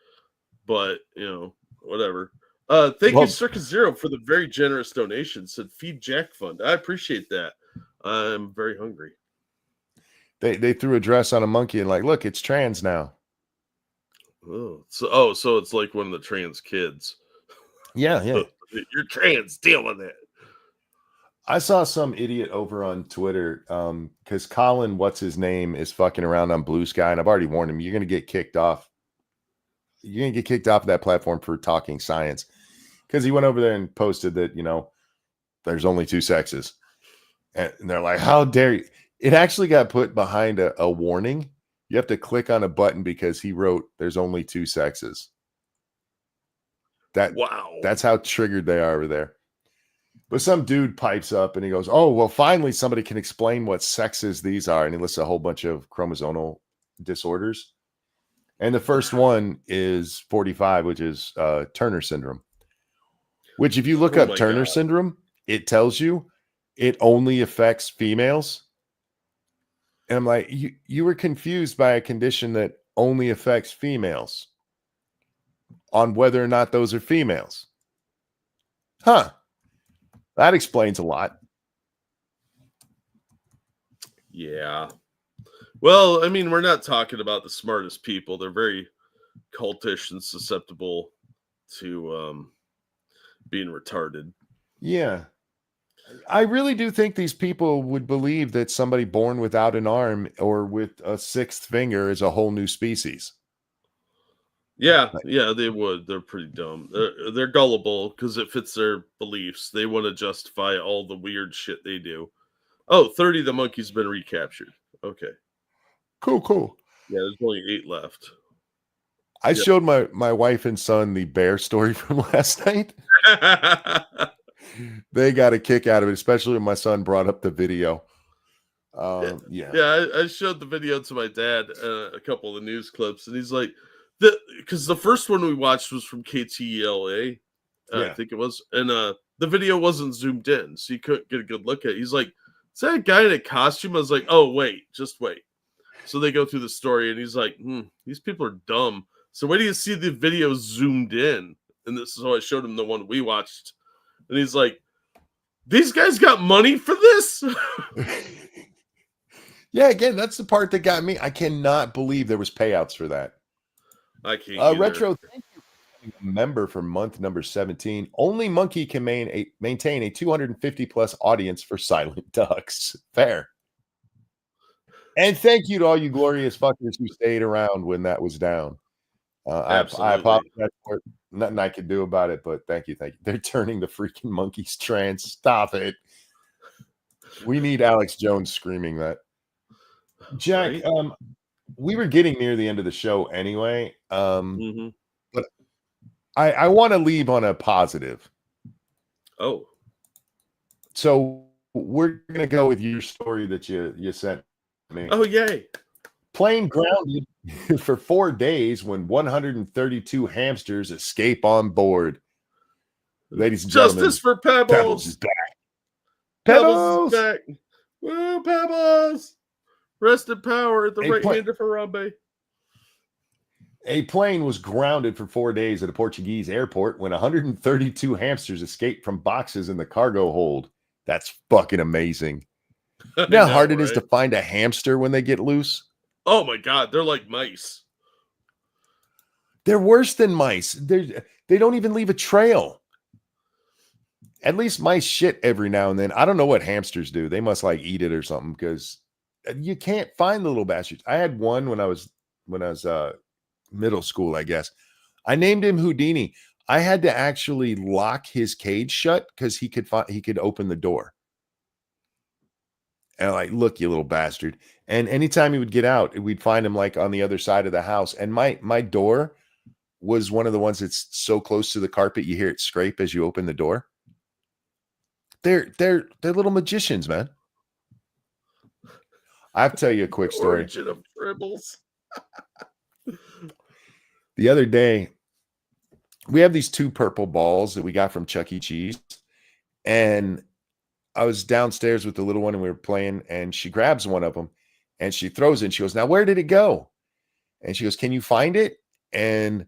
but whatever. Thank you, Circus Zero, for the very generous donation. Said Feed Jack Fund. I appreciate that. I'm very hungry. They threw a dress on a monkey and like, look, it's trans now. So it's like one of the trans kids. Yeah. You're trans. Deal with it. I saw some idiot over on Twitter because Colin, what's his name, is fucking around on Blue Sky, and I've already warned him, you're going to get kicked off. You're going to get kicked off of that platform for talking science because he went over there and posted that, there's only two sexes. And they're like, how dare you? It actually got put behind a warning. You have to click on a button because he wrote there's only two sexes. Wow. That's how triggered they are over there. But some dude pipes up and he goes, oh, well, finally somebody can explain what sexes these are. And he lists a whole bunch of chromosomal disorders. And the first one is 45, which is Turner syndrome, which if you look up Turner syndrome, it tells you it only affects females. And I'm like, you were confused by a condition that only affects females on whether or not those are females. Huh. That explains a lot. Yeah. Well, I mean, we're not talking about the smartest people. They're very cultish and susceptible to being retarded. Yeah. I really do think these people would believe that somebody born without an arm or with a sixth finger is a whole new species. Yeah, they would. They're pretty dumb. They're gullible because it fits their beliefs. They want to justify all the weird shit they do. Oh, 30 of the monkeys been recaptured. Okay. Cool. Yeah, there's only 8 left. I showed my wife and son the bear story from last night. They got a kick out of it, especially when my son brought up the video. I showed the video to my dad, a couple of the news clips, and he's like, because the first one we watched was from KTLA, I think it was, and the video wasn't zoomed in, so you couldn't get a good look at it. He's like, is that a guy in a costume? I was like, oh, wait, just wait. So they go through the story, and he's like, these people are dumb. So wait till you see the video zoomed in. And this is how I showed him the one we watched. And he's like, these guys got money for this? Yeah, again, that's the part that got me. I cannot believe there was payouts for that. I can't. Retro, thank you for being a member for month number 17. Only Monkey can maintain a 250 plus audience for Silent Ducks. Fair. And thank you to all you glorious fuckers who stayed around when that was down. I apologize for it. Nothing I could do about it, but thank you. They're turning the freaking monkeys trans. Stop it. We need Alex Jones screaming that. Jack, Right? we were getting near the end of the show anyway. Mhm. But I want to leave on a positive. Oh, So we're gonna go with your story that you sent me. oh, yay! Plane grounded for 4 days when 132 hamsters escape on board. Ladies and gentlemen, Justice for Pebbles is Pebbles. back. Pebbles is Pebbles! back. Woo, Pebbles! Rest in power, the Hey, right hand of Harambe. A plane was grounded for 4 days at a Portuguese airport when 132 hamsters escaped from boxes in the cargo hold. That's fucking amazing. You know how hard it is to find a hamster when they get loose? Oh my god, they're like mice. They're worse than mice. They don't even leave a trail. At least mice shit every now and then. I don't know what hamsters do. They must like eat it or something because you can't find the little bastards. I had one when I was middle school, I guess. I named him Houdini. I had to actually lock his cage shut because he could open the door. And I'm like, look, you little bastard. And anytime he would get out, we'd find him like on the other side of the house. And my door was one of the ones that's so close to the carpet you hear it scrape as you open the door. They're little magicians, man. I have to tell you a quick story. Origin of dribbles. The other day, we have these 2 purple balls that we got from Chuck E. Cheese. And I was downstairs with the little one and we were playing, and she grabs one of them and she throws it. And she goes, "Now, where did it go?" And she goes, "Can you find it?" And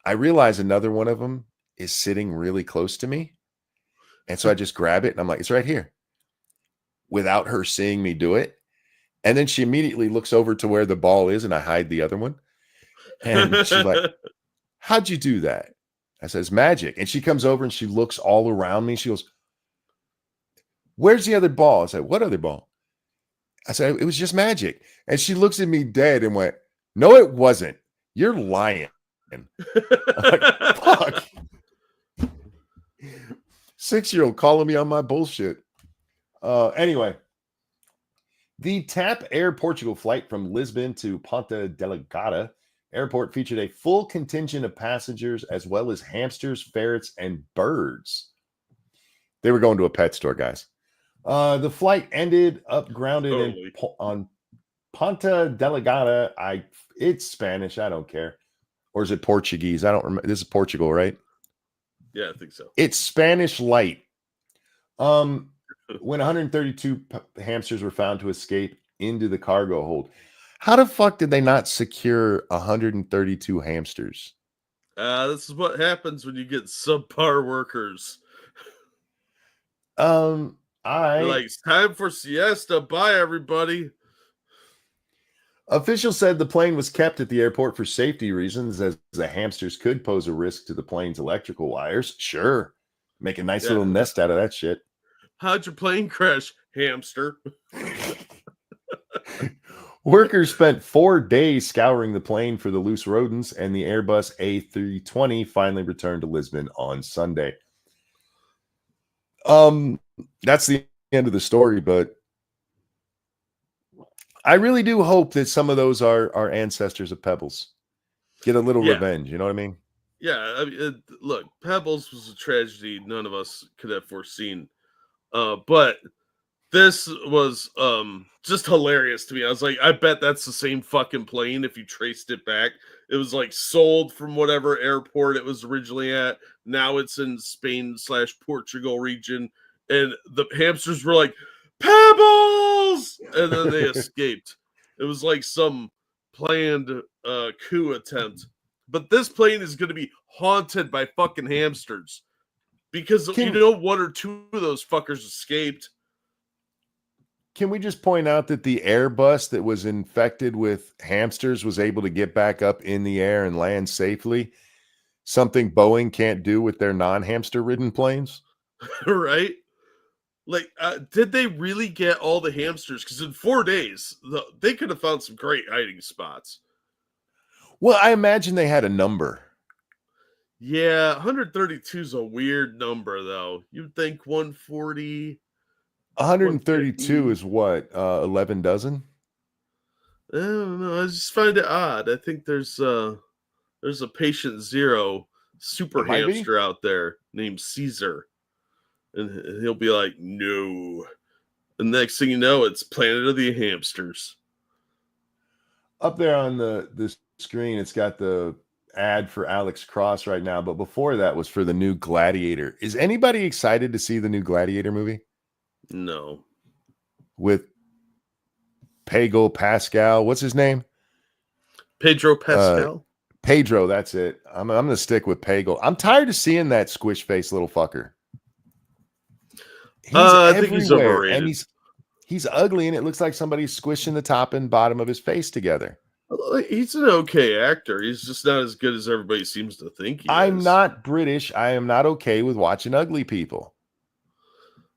I realize another one of them is sitting really close to me. And so I just grab it and I'm like, "It's right here," without her seeing me do it. And then she immediately looks over to where the ball is and I hide the other one. And she's like, "How'd you do that?" I said, "It's magic." And she comes over and she looks all around me. She goes, "Where's the other ball?" I said, "What other ball?" I said, "It was just magic." And she looks at me dead and went, "No, it wasn't. You're lying." I'm like, fuck. 6-year-old calling me on my bullshit. Anyway, the TAP Air Portugal flight from Lisbon to Ponta Delgada Airport featured a full contingent of passengers as well as hamsters, ferrets, and birds. They were going to a pet store, guys. The flight ended up grounded on Ponta Delgada. It's Spanish. I don't care. Or is it Portuguese? I don't remember. This is Portugal, right? Yeah, I think so. It's Spanish light. When 132 hamsters were found to escape into the cargo hold. How the fuck did they not secure 132 hamsters? This is what happens when you get subpar workers. They're like, "It's time for siesta. Bye, everybody." Officials said the plane was kept at the airport for safety reasons, as the hamsters could pose a risk to the plane's electrical wires. Sure. Make a nice little nest out of that shit. How'd your plane crash, hamster? Workers spent 4 days scouring the plane for the loose rodents, and the Airbus A320 finally returned to Lisbon on Sunday. That's the end of the story, but I really do hope that some of those are our ancestors of Pebbles. Get a little revenge, you know what I mean? Yeah, I mean, look, Pebbles was a tragedy none of us could have foreseen. But this was just hilarious to me. I was like, I bet that's the same fucking plane if you traced it back. It was like sold from whatever airport it was originally at. Now it's in Spain/Portugal region. And the hamsters were like, "Pebbles!" And then they escaped. It was like some planned coup attempt. But this plane is going to be haunted by fucking hamsters. Because you know 1 or 2 of those fuckers escaped. Can we just point out that the Airbus that was infected with hamsters was able to get back up in the air and land safely? Something Boeing can't do with their non-hamster ridden planes? Right? Like, did they really get all the hamsters? Because in 4 days, they could have found some great hiding spots. Well, I imagine they had a number. Yeah, 132 is a weird number, though. You'd think 140. 132 is what? 11 dozen? I don't know. I just find it odd. I think there's a patient zero super It might be. hamster out there named Caesar. And he'll be like, no. And next thing you know, it's Planet of the Hamsters. Up there on the screen, it's got the ad for Alex Cross right now, but before that was for the new Gladiator. Is anybody excited to see the new Gladiator movie? No. With Pedro Pascal. What's his name? Pedro Pascal? Pedro, that's it. I'm going to stick with Pedro. I'm tired of seeing that squish face little fucker. I think he's overrated. And he's ugly, and it looks like somebody's squishing the top and bottom of his face together. He's an okay actor. He's just not as good as everybody seems to think he I'm is. not British. I am not okay with watching ugly people.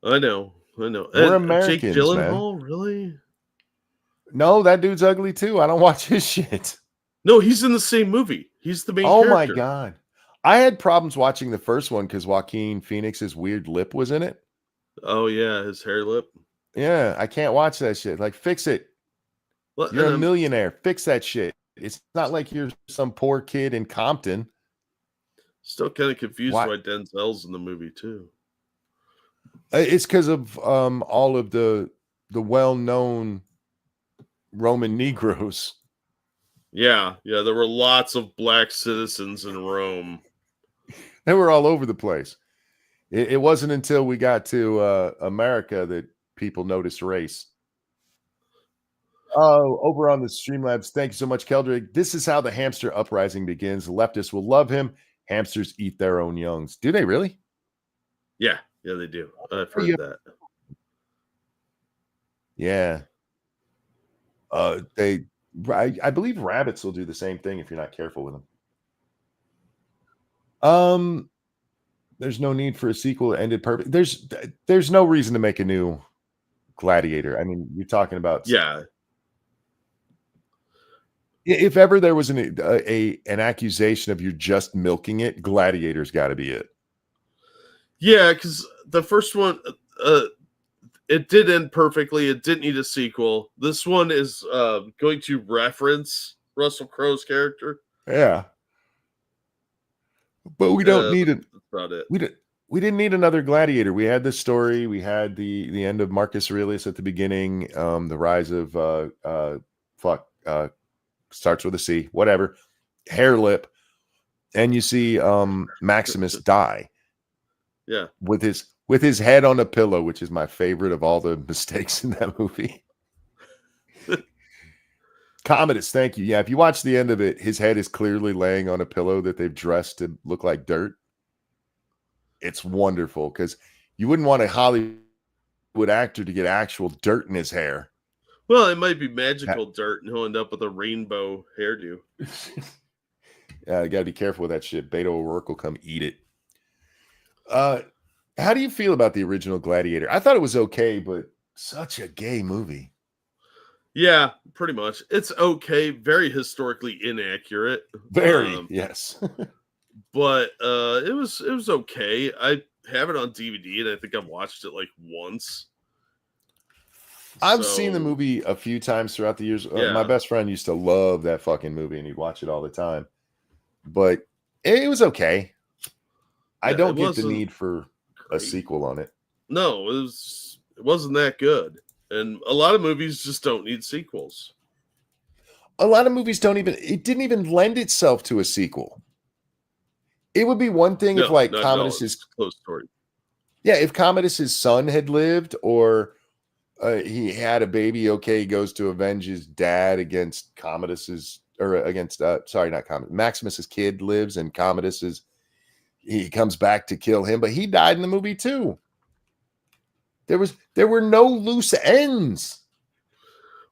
I know. We're And Americans, Jake Gyllenhaal, really? No, that dude's ugly too. I don't watch his shit. No, he's in the same movie. He's the main Oh character. my God. I had problems watching the first one because Joaquin Phoenix's weird lip was in it. Oh, yeah, his hair lip. Yeah, I can't watch that shit. Like, fix it. Well, You're and a millionaire. Fix that shit. It's not like you're some poor kid in Compton. Still kind of confused Why- why Denzel's in the movie, too. It's because of all of the well-known Roman Negroes. Yeah, there were lots of black citizens in Rome. They were all over the place. It wasn't until we got to America that people noticed race. Oh, over on the Streamlabs, thank you so much, Keldrick. This is how the hamster uprising begins. The leftists will love him. Hamsters eat their own youngs. Do they really? Yeah, they do. I've heard Yeah. that. Yeah. I believe rabbits will do the same thing if you're not careful with them. There's no need for a sequel that ended perfect. There's no reason to make a new Gladiator. I mean, you're talking about if ever there was an accusation of you're just milking it, Gladiator's got to be it. Yeah, because the first one, it did end perfectly. It didn't need a sequel. This one is going to reference Russell Crowe's character. Yeah. But we don't need it. That's about it. We didn't need another Gladiator. We had this story. We had the end of Marcus Aurelius at the beginning. The rise of starts with a C, whatever, hair lip, and you see Maximus die. Yeah, with his head on a pillow, which is my favorite of all the mistakes in that movie. Commodus, thank you. Yeah, if you watch the end of it, his head is clearly laying on a pillow that they've dressed to look like dirt. It's wonderful because you wouldn't want a Hollywood actor to get actual dirt in his hair. Well, it might be magical dirt, and he'll end up with a rainbow hairdo. Yeah, you got to be careful with that shit. Beto O'Rourke will come eat it. How do you feel about the original Gladiator? I thought it was okay, but such a gay movie. Yeah, pretty much. It's okay. Very historically inaccurate. Very, yes. But it was okay. I have it on DVD, and I think I've watched it like once. I've seen the movie a few times throughout the years. Yeah. My best friend used to love that fucking movie, and he'd watch it all the time. But it was okay. I don't get the need for a sequel on it. No, it wasn't that good. And a lot of movies just don't need sequels. A lot of movies it didn't even lend itself to a sequel. It would be one thing if like Commodus's close story. Yeah, if Commodus's son had lived or he had a baby, okay, he goes to avenge his dad against Commodus's or against Maximus's kid lives and he comes back to kill him, but he died in the movie too. There were no loose ends.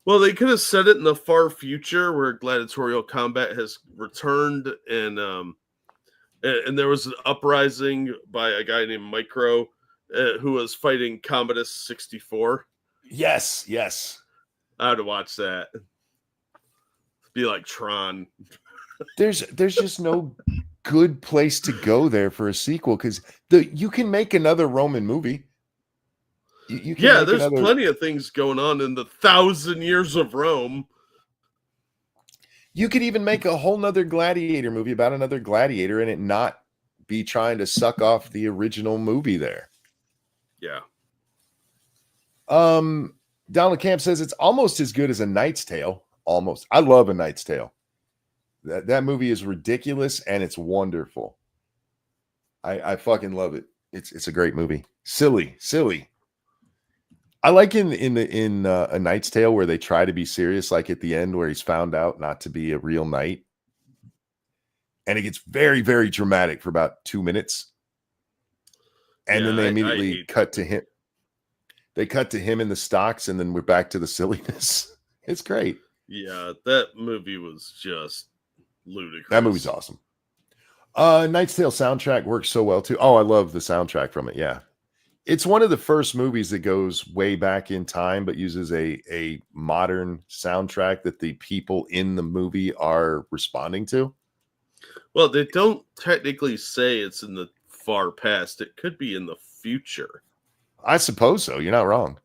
Well, they could have said it in the far future where gladiatorial combat has returned and there was an uprising by a guy named Micro who was fighting Commodus 64. Yes. I had to watch that. Be like Tron. There's just no good place to go there for a sequel because you can make another Roman movie. You can Yeah, make there's another. plenty of things going on in the 1,000 years of Rome. You could even make a whole nother gladiator movie about another gladiator and it not be trying to suck off the original movie there. Yeah. Donald Camp says it's almost as good as A Knight's Tale. Almost. I love A Knight's Tale. That movie is ridiculous and it's wonderful. I fucking love it. It's a great movie. Silly. I like in A Knight's Tale where they try to be serious, like at the end where he's found out not to be a real knight. And it gets very, very dramatic for about 2 minutes. And then they immediately cut to him. They cut to him in the stocks, and then we're back to the silliness. It's great. Yeah, that movie was just ludicrous. That movie's awesome. Knight's Tale soundtrack works so well too. Oh, I love the soundtrack from it. Yeah. It's one of the first movies that goes way back in time, but uses a modern soundtrack that the people in the movie are responding to. Well, they don't technically say it's in the far past. It could be in the future. I suppose so. You're not wrong.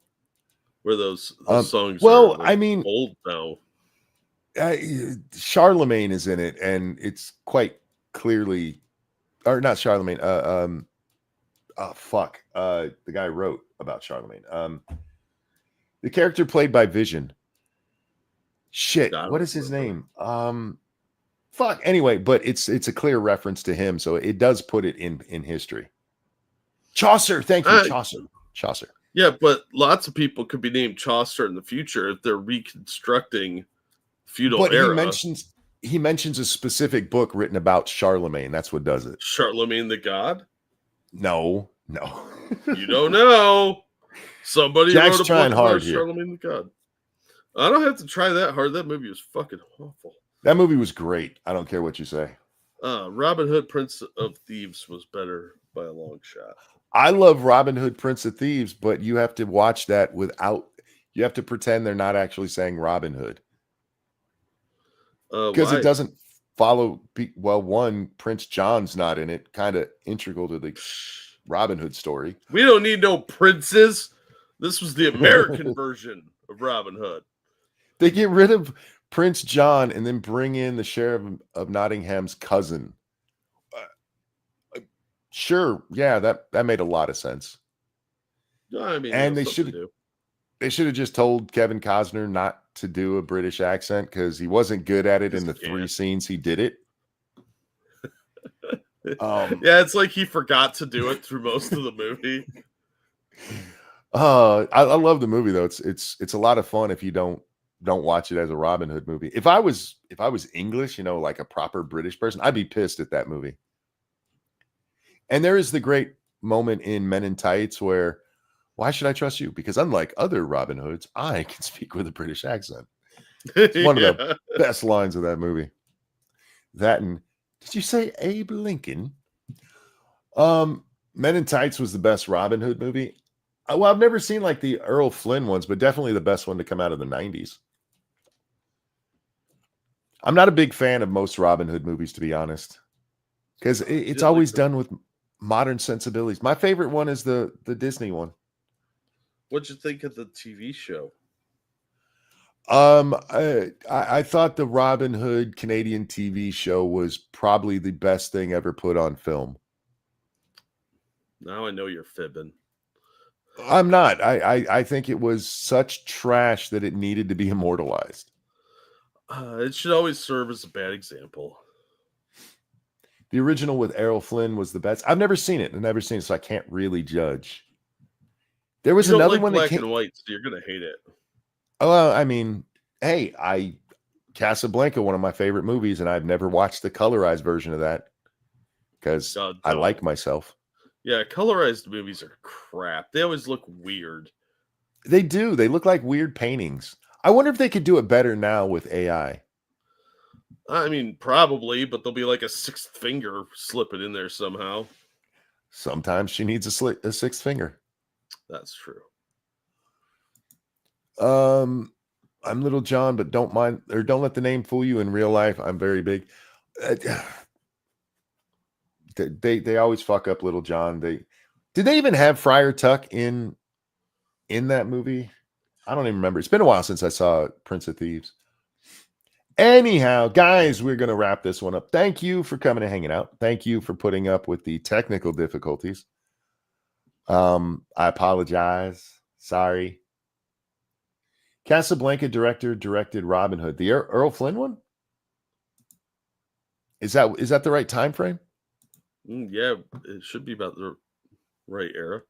Where those songs well, are I mean, old now. Charlemagne is in it, and it's quite clearly, or not Charlemagne. The guy wrote about Charlemagne. The character played by Vision. Shit, what is his name? Anyway, but it's a clear reference to him, so it does put it in history. Chaucer, thank you, Chaucer. Yeah, but lots of people could be named Chaucer in the future if they're reconstructing feudal era. He mentions a specific book written about Charlemagne. That's what does it. Charlemagne the God? No. You don't know. Somebody Jack's wrote a trying book hard about here. Charlemagne the God. I don't have to try that hard. That movie was fucking awful. That movie was great. I don't care what you say. Robin Hood, Prince of Thieves was better by a long shot. I love Robin Hood, Prince of Thieves, but you have to watch that you have to pretend they're not actually saying Robin Hood. Because it doesn't follow. Well, one, Prince John's not in it, kind of integral to the Robin Hood story. We don't need no princes. This was the American version of Robin Hood. They get rid of Prince John and then bring in the Sheriff of Nottingham's cousin. Sure, yeah, that made a lot of sense. I mean, and they should have just told Kevin Costner not to do a British accent because he wasn't good at it in the 3 scenes he did it. Yeah, it's like he forgot to do it through most of the movie. I love the movie though. It's a lot of fun if you don't watch it as a Robin Hood movie. If I was English, like a proper British person, I'd be pissed at that movie. And there is the great moment in Men in Tights where, why should I trust you? Because unlike other Robin Hoods, I can speak with a British accent. It's one of the best lines of that movie. That and, did you say Abe Lincoln? Men in Tights was the best Robin Hood movie. Well, I've never seen like the Earl Flynn ones, but definitely the best one to come out of the 90s. I'm not a big fan of most Robin Hood movies, to be honest, because it's always done with modern sensibilities. My favorite one is the Disney one. What'd you think of the TV show? I thought the Robin Hood Canadian TV show was probably the best thing ever put on film. Now I know you're fibbing. I'm not. I think it was such trash that it needed to be immortalized. It should always serve as a bad example. The original with Errol Flynn was the best. I've never seen it. So I can't really judge. There was another one that came. Black and white, so you're gonna hate it. Oh, I mean, hey, Casablanca, one of my favorite movies, and I've never watched the colorized version of that because I like myself. Yeah, colorized movies are crap. They always look weird. They do. They look like weird paintings. I wonder if they could do it better now with AI. I mean, probably, but there'll be like a sixth finger slipping in there somehow. Sometimes she needs a sixth finger. That's true. I'm Little John, but don't let the name fool you. In real life, I'm very big. They always fuck up Little John. Did they even have Friar Tuck in in that movie. I don't even remember. It's been a while since I saw Prince of Thieves. Anyhow, guys, we're going to wrap this one up. Thank you for coming and hanging out. Thank you for putting up with the technical difficulties. I apologize. Sorry. Casablanca director directed Robin Hood. The Earl Flynn one? Is that the right time frame? Yeah, it should be about the right era.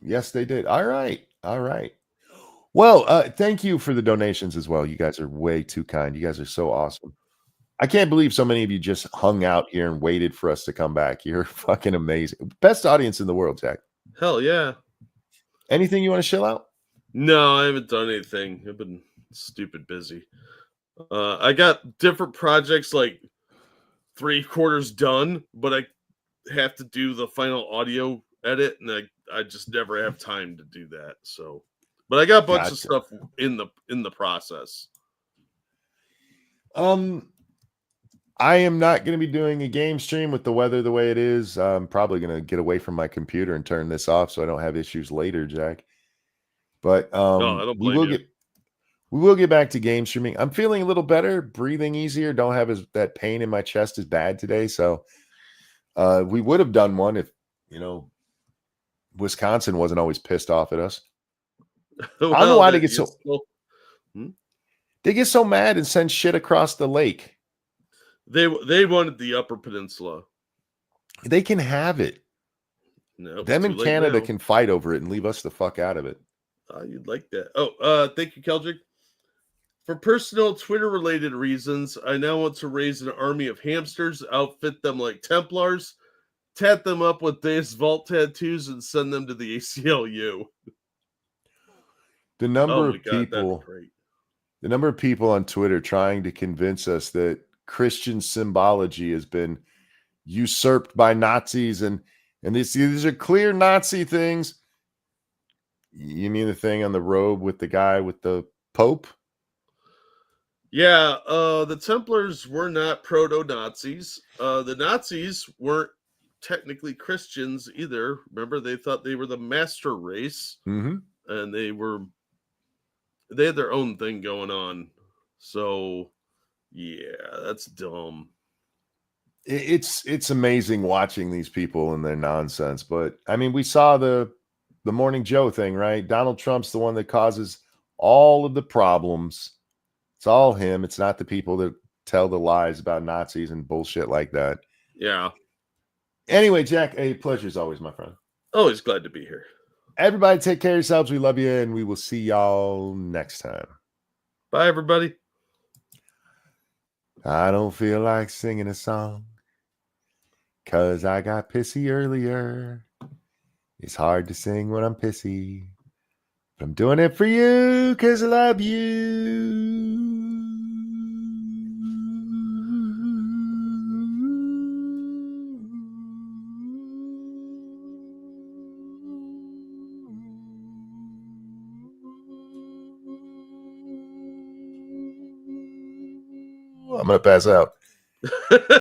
Yes, they did. All right. Well, thank you for the donations as well. You guys are way too kind. You guys are so awesome. I can't believe so many of you just hung out here and waited for us to come back. You're fucking amazing. Best audience in the world, Jack. Hell yeah. Anything you want to chill out? No, I haven't done anything. I've been stupid busy. I got different projects like 3/4 done, but I have to do the final audio edit, and I just never have time to do that. So, but I got a bunch of stuff in the process. I am not going to be doing a game stream with the weather the way it is. I'm probably going to get away from my computer and turn this off so I don't have issues later, Jack. But No, I don't blame you. We will get back to game streaming. I'm feeling a little better, breathing easier. Don't have that pain in my chest as bad today. So we would have done one if, Wisconsin wasn't always pissed off at us. Well, I don't know why they get they get so mad and send shit across the lake. They wanted the Upper Peninsula. They can have it. No, Them in Canada can fight over it and leave us the fuck out of it. You'd like that. Oh, thank you, Keldrick. For personal Twitter-related reasons, I now want to raise an army of hamsters, outfit them like Templars, tat them up with Deus Vault tattoos, and send them to the ACLU. The number of people on Twitter trying to convince us that Christian symbology has been usurped by Nazis, and these are clear Nazi things. You mean the thing on the robe with the guy with the Pope? Yeah, the Templars were not proto-Nazis. The Nazis weren't technically Christians either. Remember, they thought they were the master race, and they had their own thing going on. So, yeah, that's dumb. It's amazing watching these people and their nonsense. But I mean, we saw the Morning Joe thing, right? Donald Trump's the one that causes all of the problems. It's all him. It's not the people that tell the lies about Nazis and bullshit like that. Yeah. Anyway, Jack, a pleasure as always, my friend. Always glad to be here. Everybody take care of yourselves. We love you, and we will see y'all next time. Bye, everybody. I don't feel like singing a song because I got pissy earlier. It's hard to sing when I'm pissy. But I'm doing it for you because I love you. I'm going to pass out.